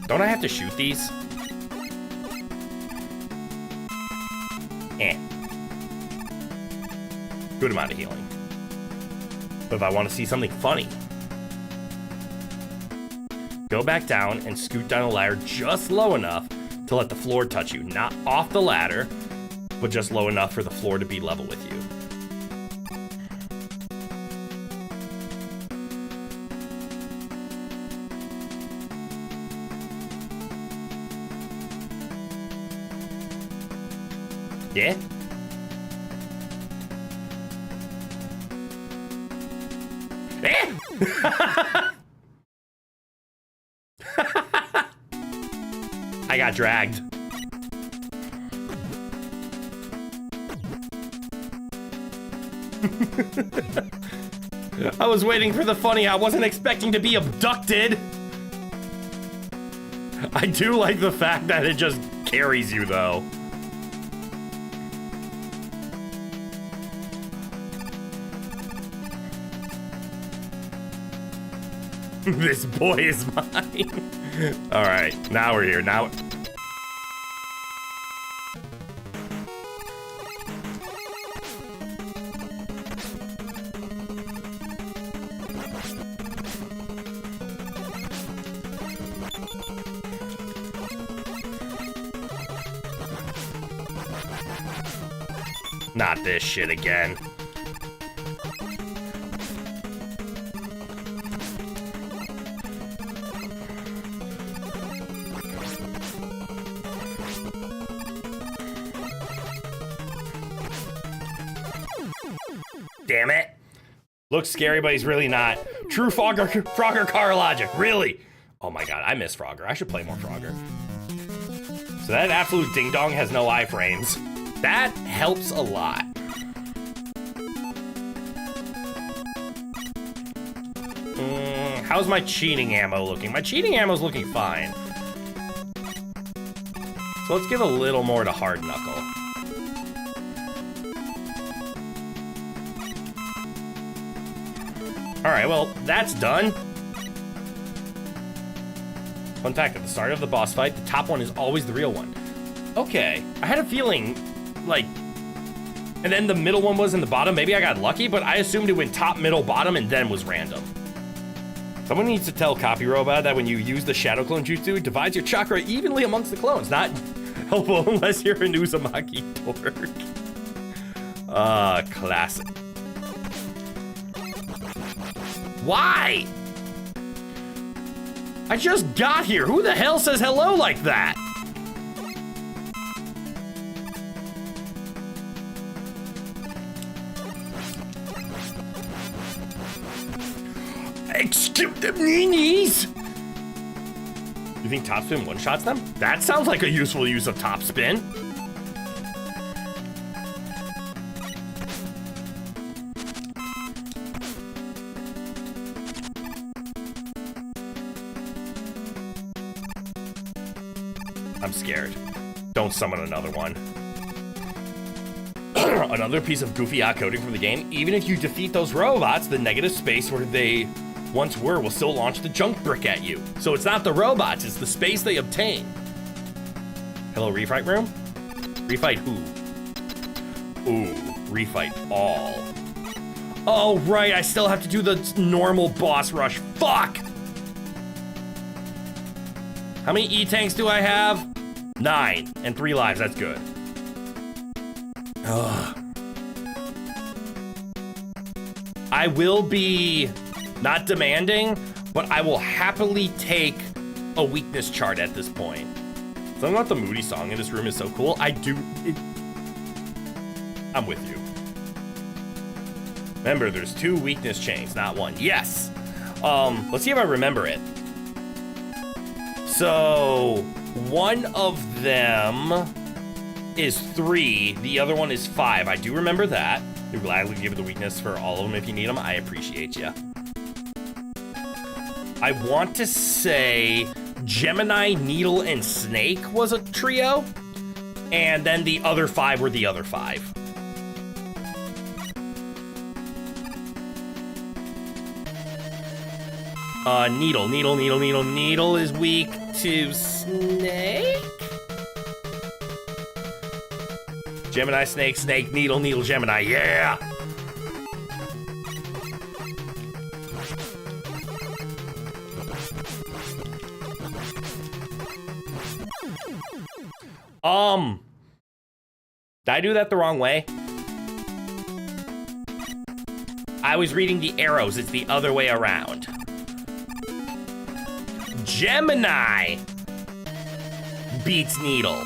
Don't I have to shoot these? Good amount of healing. But if I want to see something funny, go back down and scoot down the ladder just low enough to let the floor touch you. Not off the ladder, but just low enough for the floor to be level with you. Yeah? I got dragged. I was waiting for the funny. I wasn't expecting to be abducted. I do like the fact that it just carries you, though. This boy is mine. All right, now we're here. Now. Not this shit again. Damn it. Looks scary, but he's really not. True Frogger car logic, really? Oh my god, I miss Frogger. I should play more Frogger. So that absolute ding-dong has no iframes. That helps a lot. How's my cheating ammo looking? My cheating ammo's looking fine. So let's give a little more to Hard Knuckle. Alright, well, that's done. Fun fact, at the start of the boss fight, the top one is always the real one. Okay, I had a feeling, like, and then the middle one was in the bottom. Maybe I got lucky, but I assumed it went top, middle, bottom, and then was random. Someone needs to tell Copy Robot that when you use the Shadow Clone Jutsu, it divides your chakra evenly amongst the clones. Not helpful unless you're an Uzumaki dork. Classic. Why? I just got here. Who the hell says hello like that? Excuse me. You think top spin one-shots them? That sounds like a useful use of top spin. I'm scared. Don't summon another one. Another piece of goofy coding from the game. Even if you defeat those robots, the negative space where they once were will still launch the junk brick at you. So it's not the robots, it's the space they obtain. Hello, refight room? Refight who? Ooh, refight all. Oh, right, I still have to do the normal boss rush. Fuck! How many E-tanks do I have? 9 and 3 lives, that's good. Ugh. I will be not demanding, but I will happily take a weakness chart at this point. Something about the moody song in this room is so cool. I'm with you. Remember, there's 2 weakness chains, not 1. Yes. Let's see if I remember it. So, one of them is 3, the other one is 5. I do remember that. You'll gladly give it the weakness for all of them if you need them. I appreciate you. I want to say Gemini, Needle, and Snake was a trio, and then the other 5 were the other 5. Needle is weak to Snake? Gemini, Snake, Needle, Gemini, yeah! Did I do that the wrong way? I was reading the arrows, it's the other way around. Gemini beats Needle.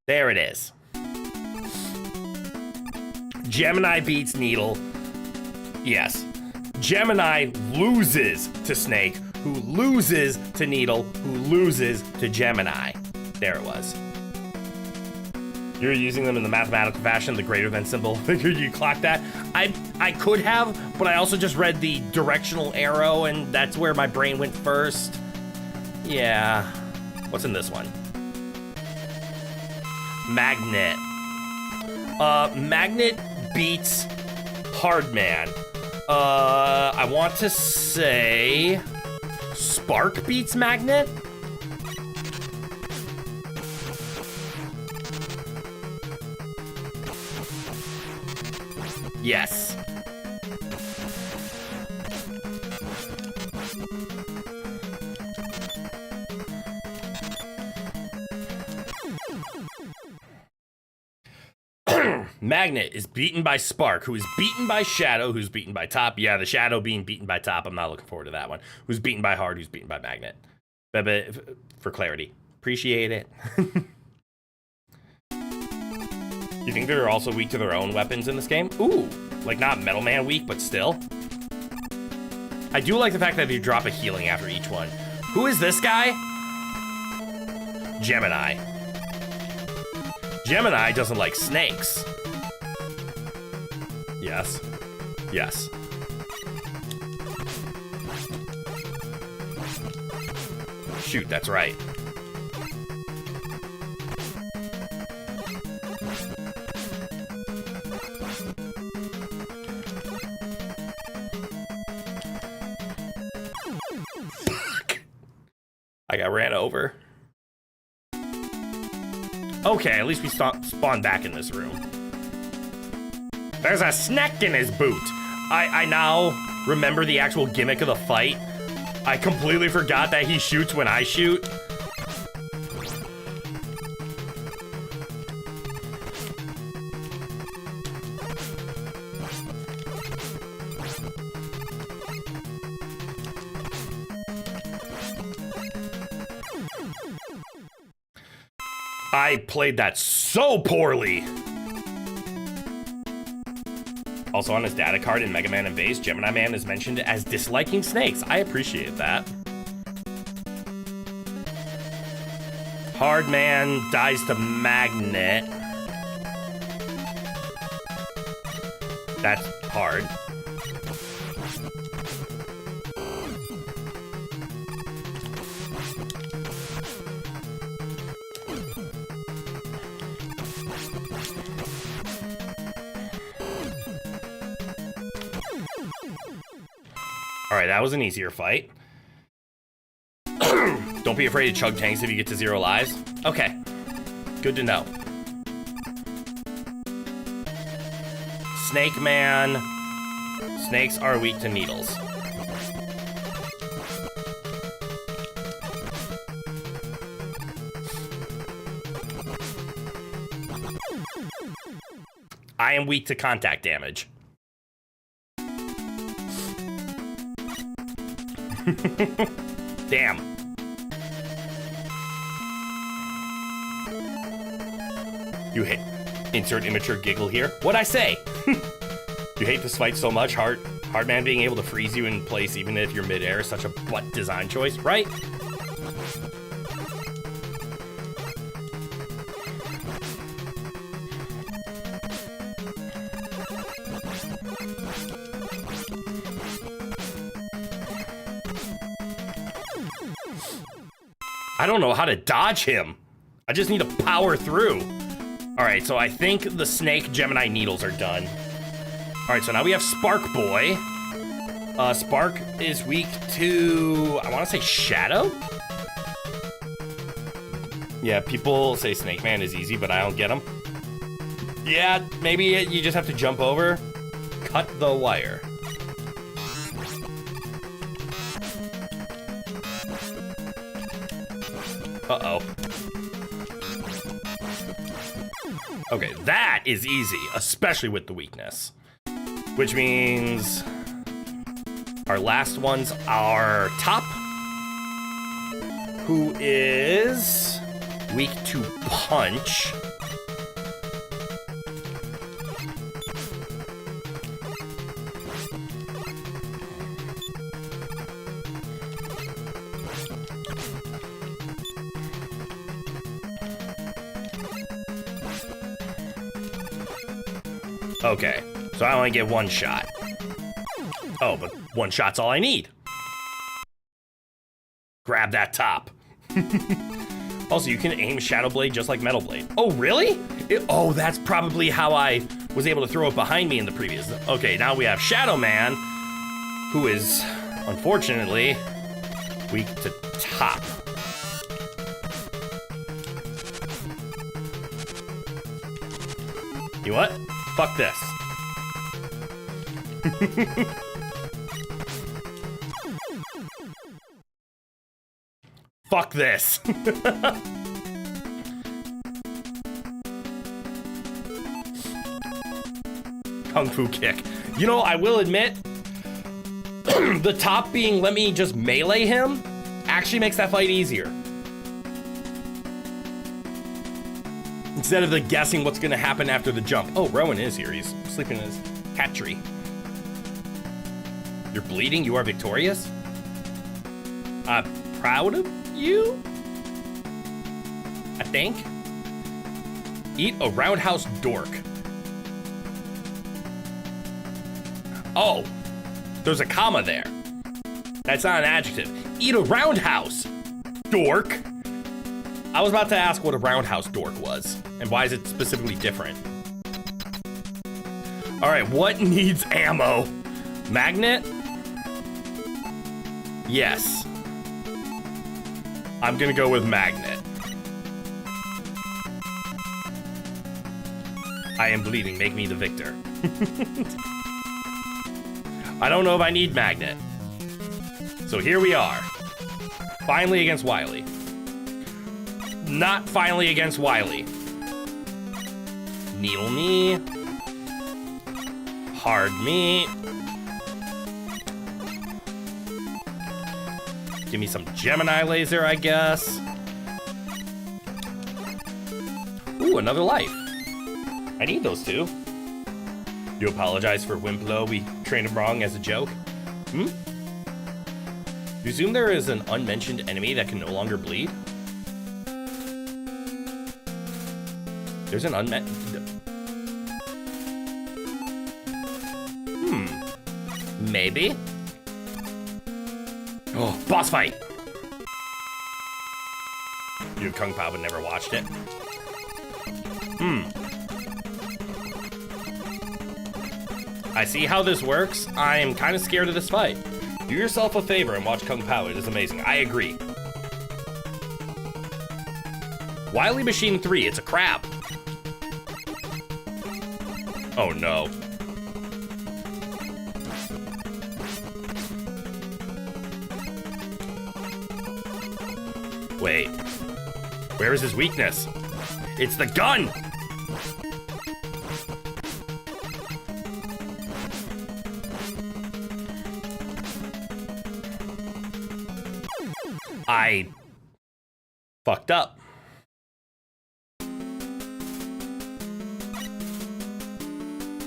There it is. Gemini beats Needle. Yes. Gemini loses to Snake, who loses to Needle, who loses to Gemini. There it was. You're using them in the mathematical fashion, the greater than symbol. Figured you clocked that. I could have, but I also just read the directional arrow, and that's where my brain went first. Yeah. What's in this one? Magnet. Magnet beats Hardman. I want to say Spark beats Magnet? Yes. Magnet is beaten by Spark, who is beaten by Shadow, who's beaten by Top. Yeah, the Shadow being beaten by Top. I'm not looking forward to that one. Who's beaten by Hard, who's beaten by Magnet. But for clarity. Appreciate it. You think they're also weak to their own weapons in this game? Ooh, like not Metal Man weak, but still. I do like the fact that you drop a healing after each one. Who is this guy? Gemini. Gemini doesn't like snakes. Yes. Yes. Shoot, that's right. Fuck. I got ran over. Okay, at least we spawned back in this room. There's a snack in his boot. I now remember the actual gimmick of the fight. I completely forgot that he shoots when I shoot. I played that so poorly. Also on his data card in Mega Man and Base, Gemini Man is mentioned as disliking snakes. I appreciate that. Hard Man dies to Magnet. That's hard. All right, that was an easier fight. Don't be afraid to chug tanks if you get to 0 lives. Okay, good to know. Snake Man. Snakes are weak to needles. I am weak to contact damage. Damn. You hate. Insert immature giggle here. What'd I say? You hate this fight so much. Hard Man being able to freeze you in place even if you're midair is such a butt design choice, right? I don't know how to dodge him. I just need to power through. All right, so I think the Snake Gemini Needles are done. All right, so now we have Spark Boy. Spark is weak to, I want to say Shadow? Yeah, people say Snake Man is easy, but I don't get him. Yeah, maybe you just have to jump over. Cut the wire. Uh-oh. Okay, that is easy, especially with the weakness. Which means our last ones are Top, who is weak to punch. Okay, so I only get one shot. Oh, but one shot's all I need. Grab that top. Also, you can aim Shadow Blade just like Metal Blade. Oh, really? Oh, that's probably how I was able to throw it behind me in the previous. Okay, now we have Shadow Man, who is, unfortunately, weak to top. You know what? Fuck this. Fuck this. Kung Fu kick. You know, I will admit, the top being let me just melee him actually makes that fight easier. Instead of the guessing what's gonna happen after the jump. Oh, Rowan is here. He's sleeping in his cat tree. You're bleeding? You are victorious? I'm proud of you? I think. Eat a roundhouse dork. Oh, there's a comma there. That's not an adjective. Eat a roundhouse dork. I was about to ask what a roundhouse dork was, and why is it specifically different? All right, what needs ammo? Magnet? Yes. I'm gonna go with magnet. I am bleeding, make me the victor. I don't know if I need magnet. So here we are. Finally against Wily. Not finally against Wily. Needle me. Hard me. Give me some Gemini laser, I guess. Ooh, another life. I need those two. You apologize for Wimplo, we trained him wrong as a joke? Hmm? You assume there is an unmentioned enemy that can no longer bleed? There's an unmet... Maybe? Oh, boss fight! You Kung Pao but never watched it? I see how this works. I'm kind of scared of this fight. Do yourself a favor and watch Kung Pao. It is amazing. I agree. Wily Machine 3. It's a crab. Oh no. Wait. Where is his weakness? It's the gun! I fucked up.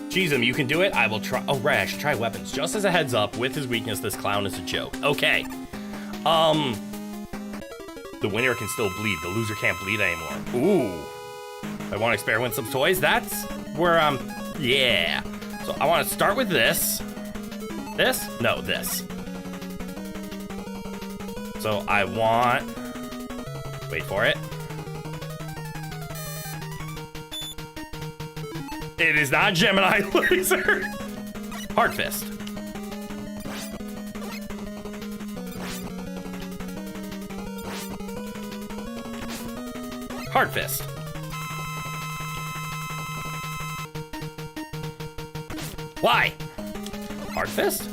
Jeezum, you can do it. I will try. Oh, right, I should try weapons. Just as a heads up, with his weakness, this clown is a joke. Okay. The winner can still bleed. The loser can't bleed anymore. Ooh. I want to experiment with some toys. That's where I'm... Yeah. So I want to start with this. This? No, this. So I want... Wait for it. It is not Gemini laser. Hard fist. Hard fist. Why? Hard fist?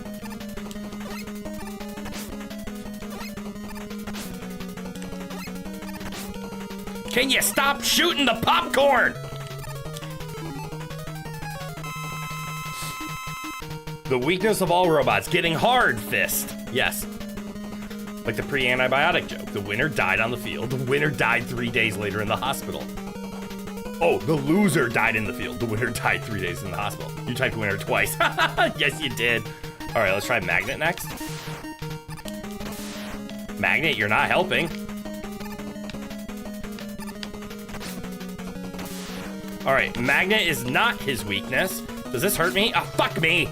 Can you stop shooting the popcorn? The weakness of all robots, getting hard fist. Yes. Like the pre-antibiotic joke. The winner died on the field. The winner died 3 days later in the hospital. Oh, the loser died in the field. The winner died 3 days in the hospital. You typed winner twice. Yes, you did. All right, let's try Magnet next. Magnet, you're not helping. All right, Magnet is not his weakness. Does this hurt me? Oh, fuck me.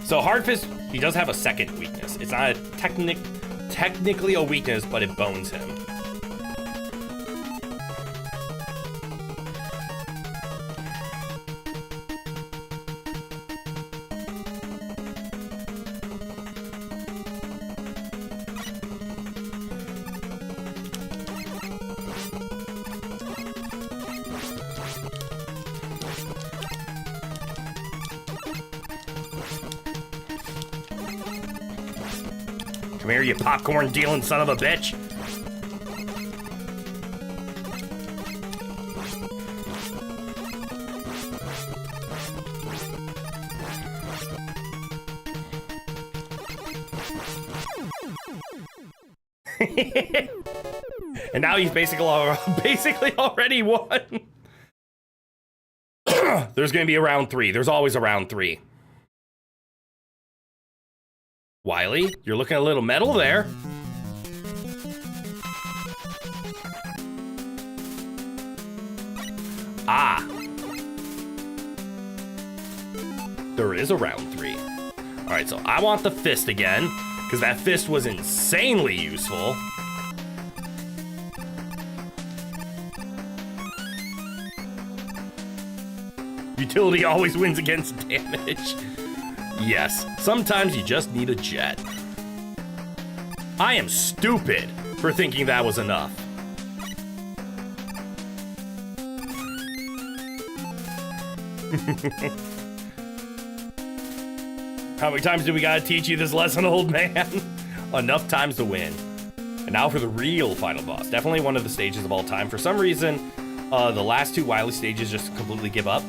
So Hard Fist, he does have a second weakness. It's not a technically a weakness, but it bones him. Come here, you popcorn dealing son of a bitch. And now he's basically already won. There's gonna be a round 3. There's always a round 3. Wily, you're looking a little metal there. Ah. There is a round 3. All right, so I want the fist again, because that fist was insanely useful. Utility always wins against damage. Yes, sometimes you just need a jet. I am stupid for thinking that was enough. How many times do we gotta teach you this lesson, old man? Enough times to win. And now for the real final boss. Definitely one of the stages of all time. For some reason, the last 2 Wily stages just completely give up.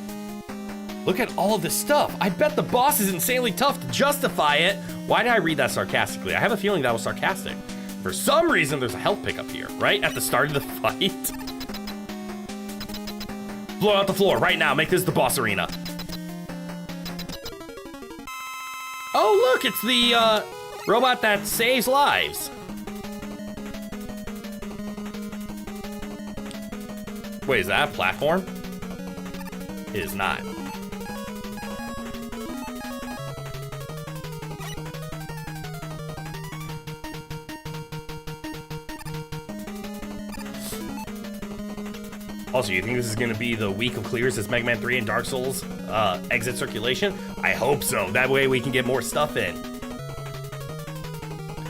Look at all of this stuff. I bet the boss is insanely tough to justify it. Why did I read that sarcastically? I have a feeling that was sarcastic. For some reason, there's a health pickup here, right? At the start of the fight. Blow out the floor right now. Make this the boss arena. Oh, look, it's the robot that saves lives. Wait, is that a platform? It is not. Also, you think this is going to be the week of clears as Mega Man 3 and Dark Souls exit circulation? I hope so. That way we can get more stuff in.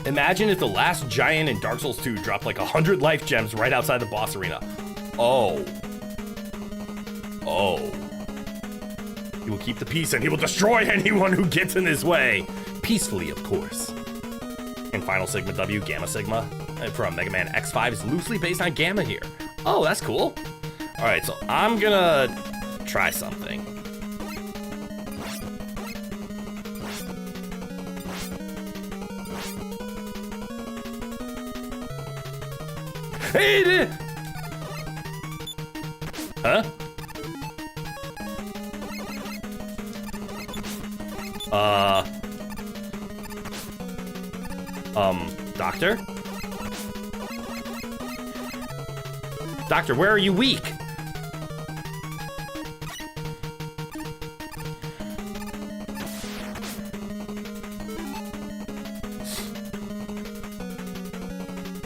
Imagine if the last giant in Dark Souls 2 dropped like 100 life gems right outside the boss arena. Oh. Oh. He will keep the peace and he will destroy anyone who gets in his way. Peacefully, of course. And Final Sigma W, Gamma Sigma from Mega Man X5 is loosely based on Gamma here. Oh, that's cool. All right, so I'm gonna try something. Hey, huh? Doctor? Doctor, where are you weak?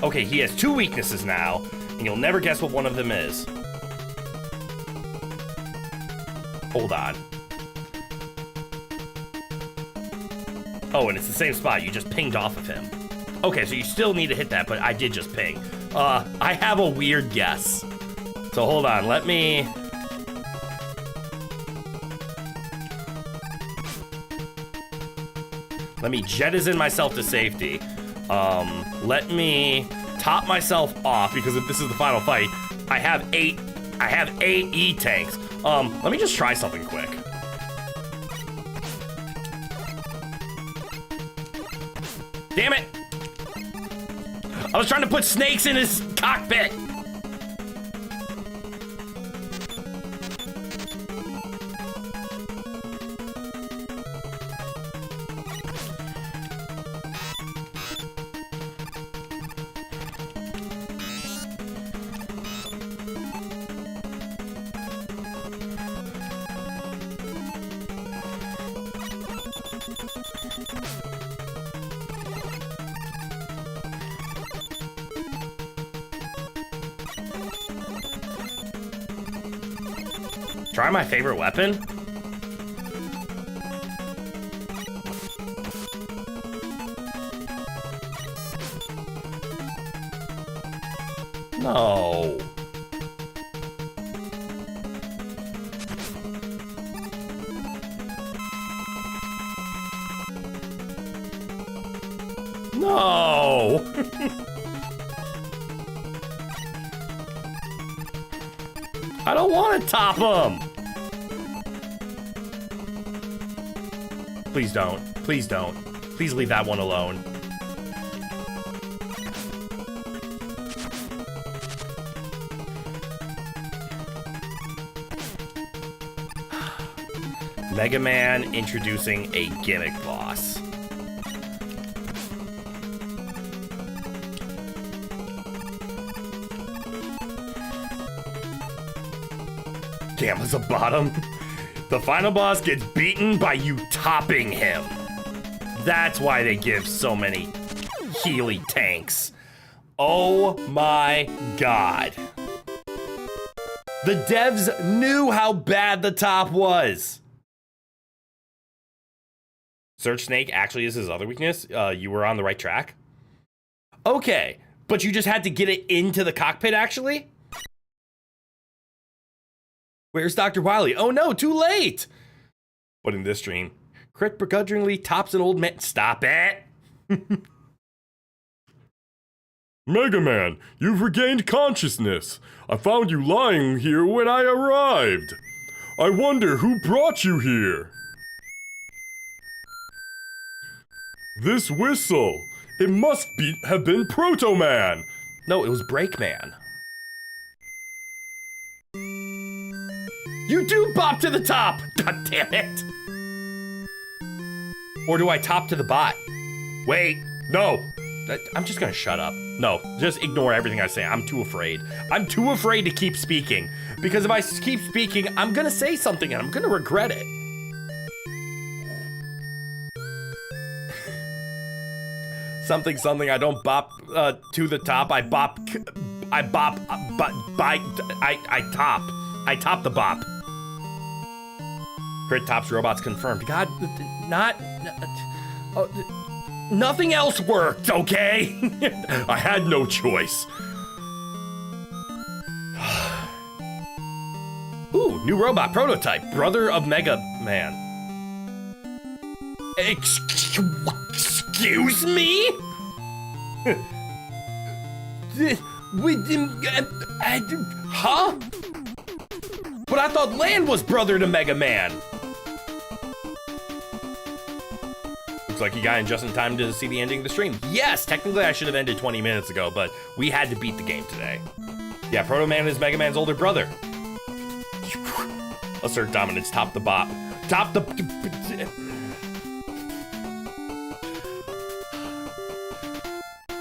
Okay, he has 2 weaknesses now, and you'll never guess what one of them is. Hold on. Oh, and it's the same spot. You just pinged off of him. Okay, so you still need to hit that, but I did just ping. I have a weird guess. So hold on, let me jettison myself to safety. Let me top myself off because if this is the final fight, I have eight E-tanks. Let me just try something quick. Damn it! I was trying to put snakes in his cockpit. Try my favorite weapon? No. No. I don't want to top him. Please don't. Please don't. Please leave that one alone. Mega Man introducing a gimmick boss. Gamma's a bottom. The final boss gets beaten by you topping him. That's why they give so many Healy tanks. Oh my god. The devs knew how bad the top was. Search Snake actually is his other weakness. You were on the right track. Okay, but you just had to get it into the cockpit actually? Where's Dr. Wily? Oh no, too late! But in this stream, Crit begrudgingly tops an old man. Stop it! Mega Man, you've regained consciousness. I found you lying here when I arrived. I wonder who brought you here? This whistle. It must have been Proto Man. No, it was Breakman. You do bop to the top! God damn it! Or do I top to the bot? Wait, no. I'm just gonna shut up. No, just ignore everything I say. I'm too afraid. I'm too afraid to keep speaking. Because if I keep speaking, I'm gonna say something and I'm gonna regret it. Something, I don't bop to the top. I top the bop. Crit tops robots confirmed. God, nothing else worked, okay? I had no choice. Ooh, new robot prototype. Brother of Mega Man. Excuse me? Huh? But I thought Land was brother to Mega Man. Looks like you got in just in time to see the ending of the stream. Yes, technically I should have ended 20 minutes ago, but we had to beat the game today. Yeah, Proto Man is Mega Man's older brother. Assert dominance, top the bop. Top the...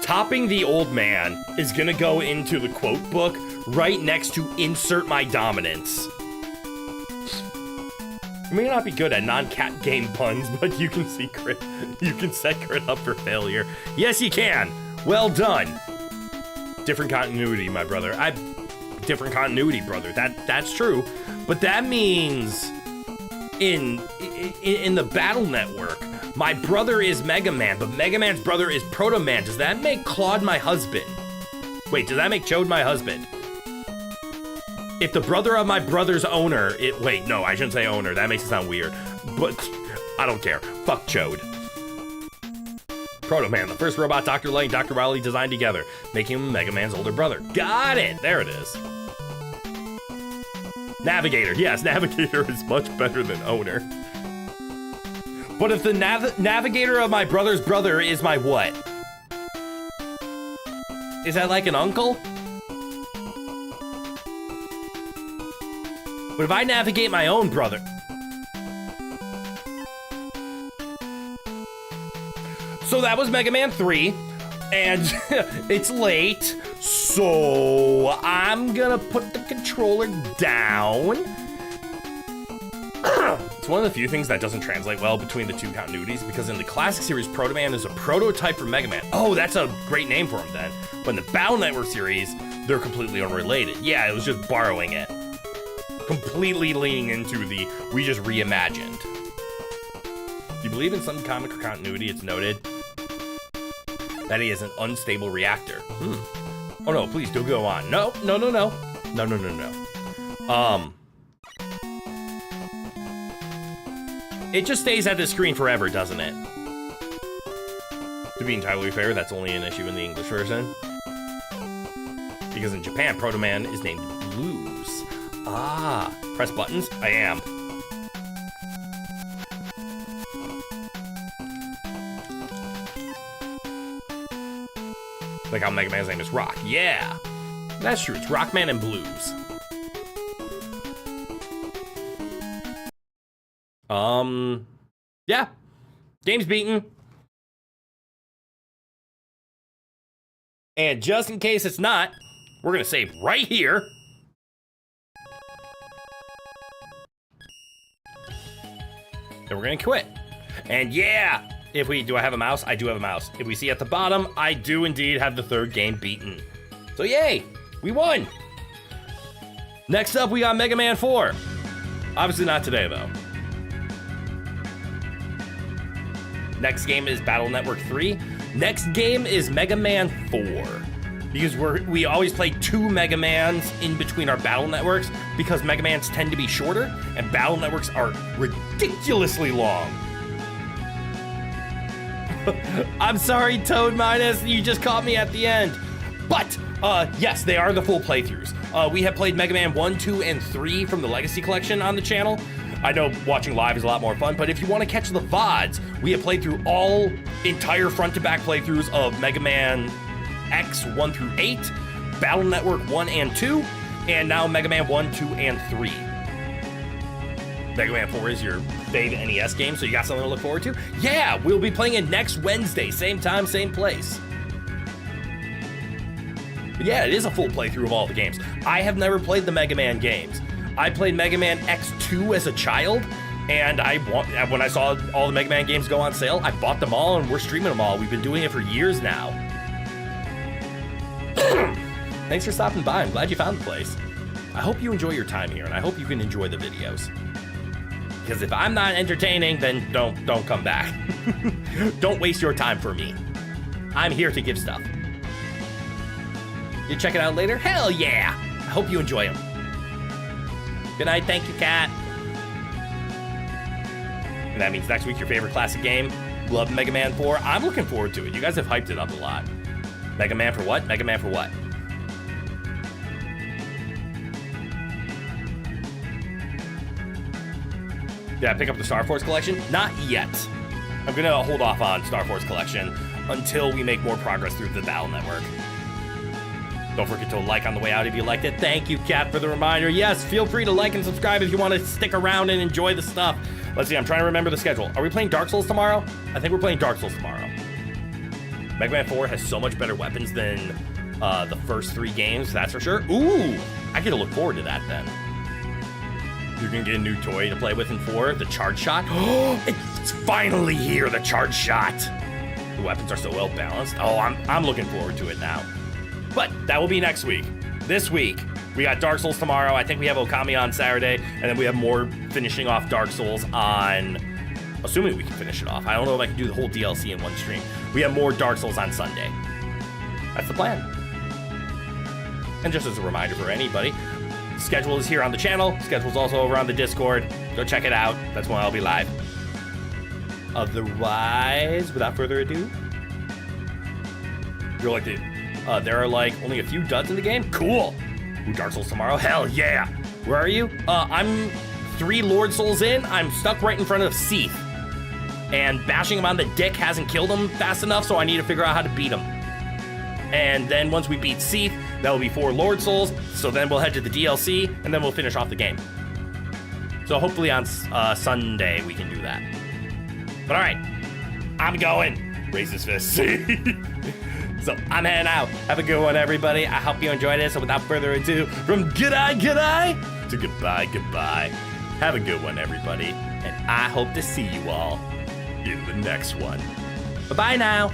Topping the old man is gonna go into the quote book right next to insert my dominance. You may not be good at non-cat game puns, but you can see crit. You can set crit up for failure. Yes, you can. Well done. Different continuity, my brother. Different continuity, brother. That's true. But that means in the Battle Network, my brother is Mega Man, but Mega Man's brother is Proto Man. Does that make Claude my husband? Wait, does that make Chode my husband? If the brother of my brother's owner, wait, no, I shouldn't say owner. That makes it sound weird. But I don't care. Fuck Chode. Proto Man, the first robot Dr. Light and Dr. Wily designed together, making him Mega Man's older brother. Got it. There it is. Navigator. Yes, Navigator is much better than owner. But if the navigator of my brother's brother is my what? Is that like an uncle? But if I navigate my own brother... So that was Mega Man 3, and it's late, so I'm gonna put the controller down. It's one of the few things that doesn't translate well between the two continuities, because in the classic series, Proto Man is a prototype for Mega Man. Oh, that's a great name for him then. But in the Battle Network series, they're completely unrelated. Yeah, it was just borrowing it. Completely leaning into the, we just reimagined. Do you believe in some comic or continuity it's noted that he is an unstable reactor? Oh no, please do go on. No. It just stays at the screen forever, doesn't it? To be entirely fair, that's only an issue in the English version. Because in Japan, Proto Man is named Blues. Ah, press buttons? I am. Like how Mega Man's name is Rock. Yeah, that's true. It's Rockman and Blues. Yeah. Game's beaten. And just in case it's not, we're gonna save right here. And we're gonna quit. And yeah, do I have a mouse? I do have a mouse. If we see at the bottom, I do indeed have the third game beaten. So yay, we won. Next up, we got Mega Man 4. Obviously not today though. Next game is Battle Network 3. Next game is Mega Man 4. Because we always play 2 Mega Mans in between our Battle Networks, because Mega Mans tend to be shorter and Battle Networks are ridiculously long. I'm sorry, Toad Minus, you just caught me at the end. But, yes, they are the full playthroughs. We have played Mega Man 1, 2, and 3 from the Legacy Collection on the channel. I know watching live is a lot more fun, but if you want to catch the VODs, we have played through all entire front-to-back playthroughs of Mega Man X 1 through 8, Battle Network 1 and 2, and now Mega Man 1, 2, and 3. Mega Man 4 is your favorite NES game, so you got something to look forward to? Yeah, we'll be playing it next Wednesday, same time, same place. But yeah, it is a full playthrough of all the games. I have never played the Mega Man games. I played Mega Man X2 as a child, and when I saw all the Mega Man games go on sale, I bought them all, and we're streaming them all. We've been doing it for years now. Thanks for stopping by. I'm glad you found the place. I hope you enjoy your time here, and I hope you can enjoy the videos. Because if I'm not entertaining, then don't come back. Don't waste your time for me. I'm here to give stuff. You check it out later? Hell yeah! I hope you enjoy them. Good night, thank you, cat. And that means next week, your favorite classic game. Love Mega Man 4. I'm looking forward to it. You guys have hyped it up a lot. Mega Man for what? Mega Man for what? Did I pick up the Star Force Collection? Not yet. I'm gonna hold off on Star Force Collection until we make more progress through the Battle Network. Don't forget to like on the way out if you liked it. Thank you, Kat, for the reminder. Yes, feel free to like and subscribe if you want to stick around and enjoy the stuff. Let's see, I'm trying to remember the schedule. Are we playing Dark Souls tomorrow? I think we're playing Dark Souls tomorrow. Mega Man 4 has so much better weapons than the first 3 games, that's for sure. Ooh, I get to look forward to that then. You're gonna get a new toy to play with in 4, the Charge Shot. Oh, it's finally here, the Charge Shot. The weapons are so well balanced. Oh, I'm looking forward to it now. But that will be next week. This week, we got Dark Souls tomorrow. I think we have Okami on Saturday, and then we have more finishing off Dark Souls on, assuming we can finish it off. I don't know if I can do the whole DLC in one stream. We have more Dark Souls on Sunday. That's the plan. And just as a reminder for anybody, schedule is here on the channel. Schedule's also over on the Discord. Go check it out. That's when I'll be live. Otherwise, without further ado, you're like there are like only a few duds in the game? Cool. Ooh, Dark Souls tomorrow? Hell yeah. Where are you? I'm 3 Lord Souls in. I'm stuck right in front of Seath. And bashing him on the dick hasn't killed him fast enough, so I need to figure out how to beat him. And then once we beat Seath, that will be 4 Lord Souls, so then we'll head to the DLC, and then we'll finish off the game. So hopefully on Sunday we can do that. But alright, I'm going. Raise his fist. So I'm heading out. Have a good one, everybody. I hope you enjoyed it. So without further ado, from goodbye to goodbye. Have a good one, everybody. And I hope to see you all in the next one. Bye-bye now.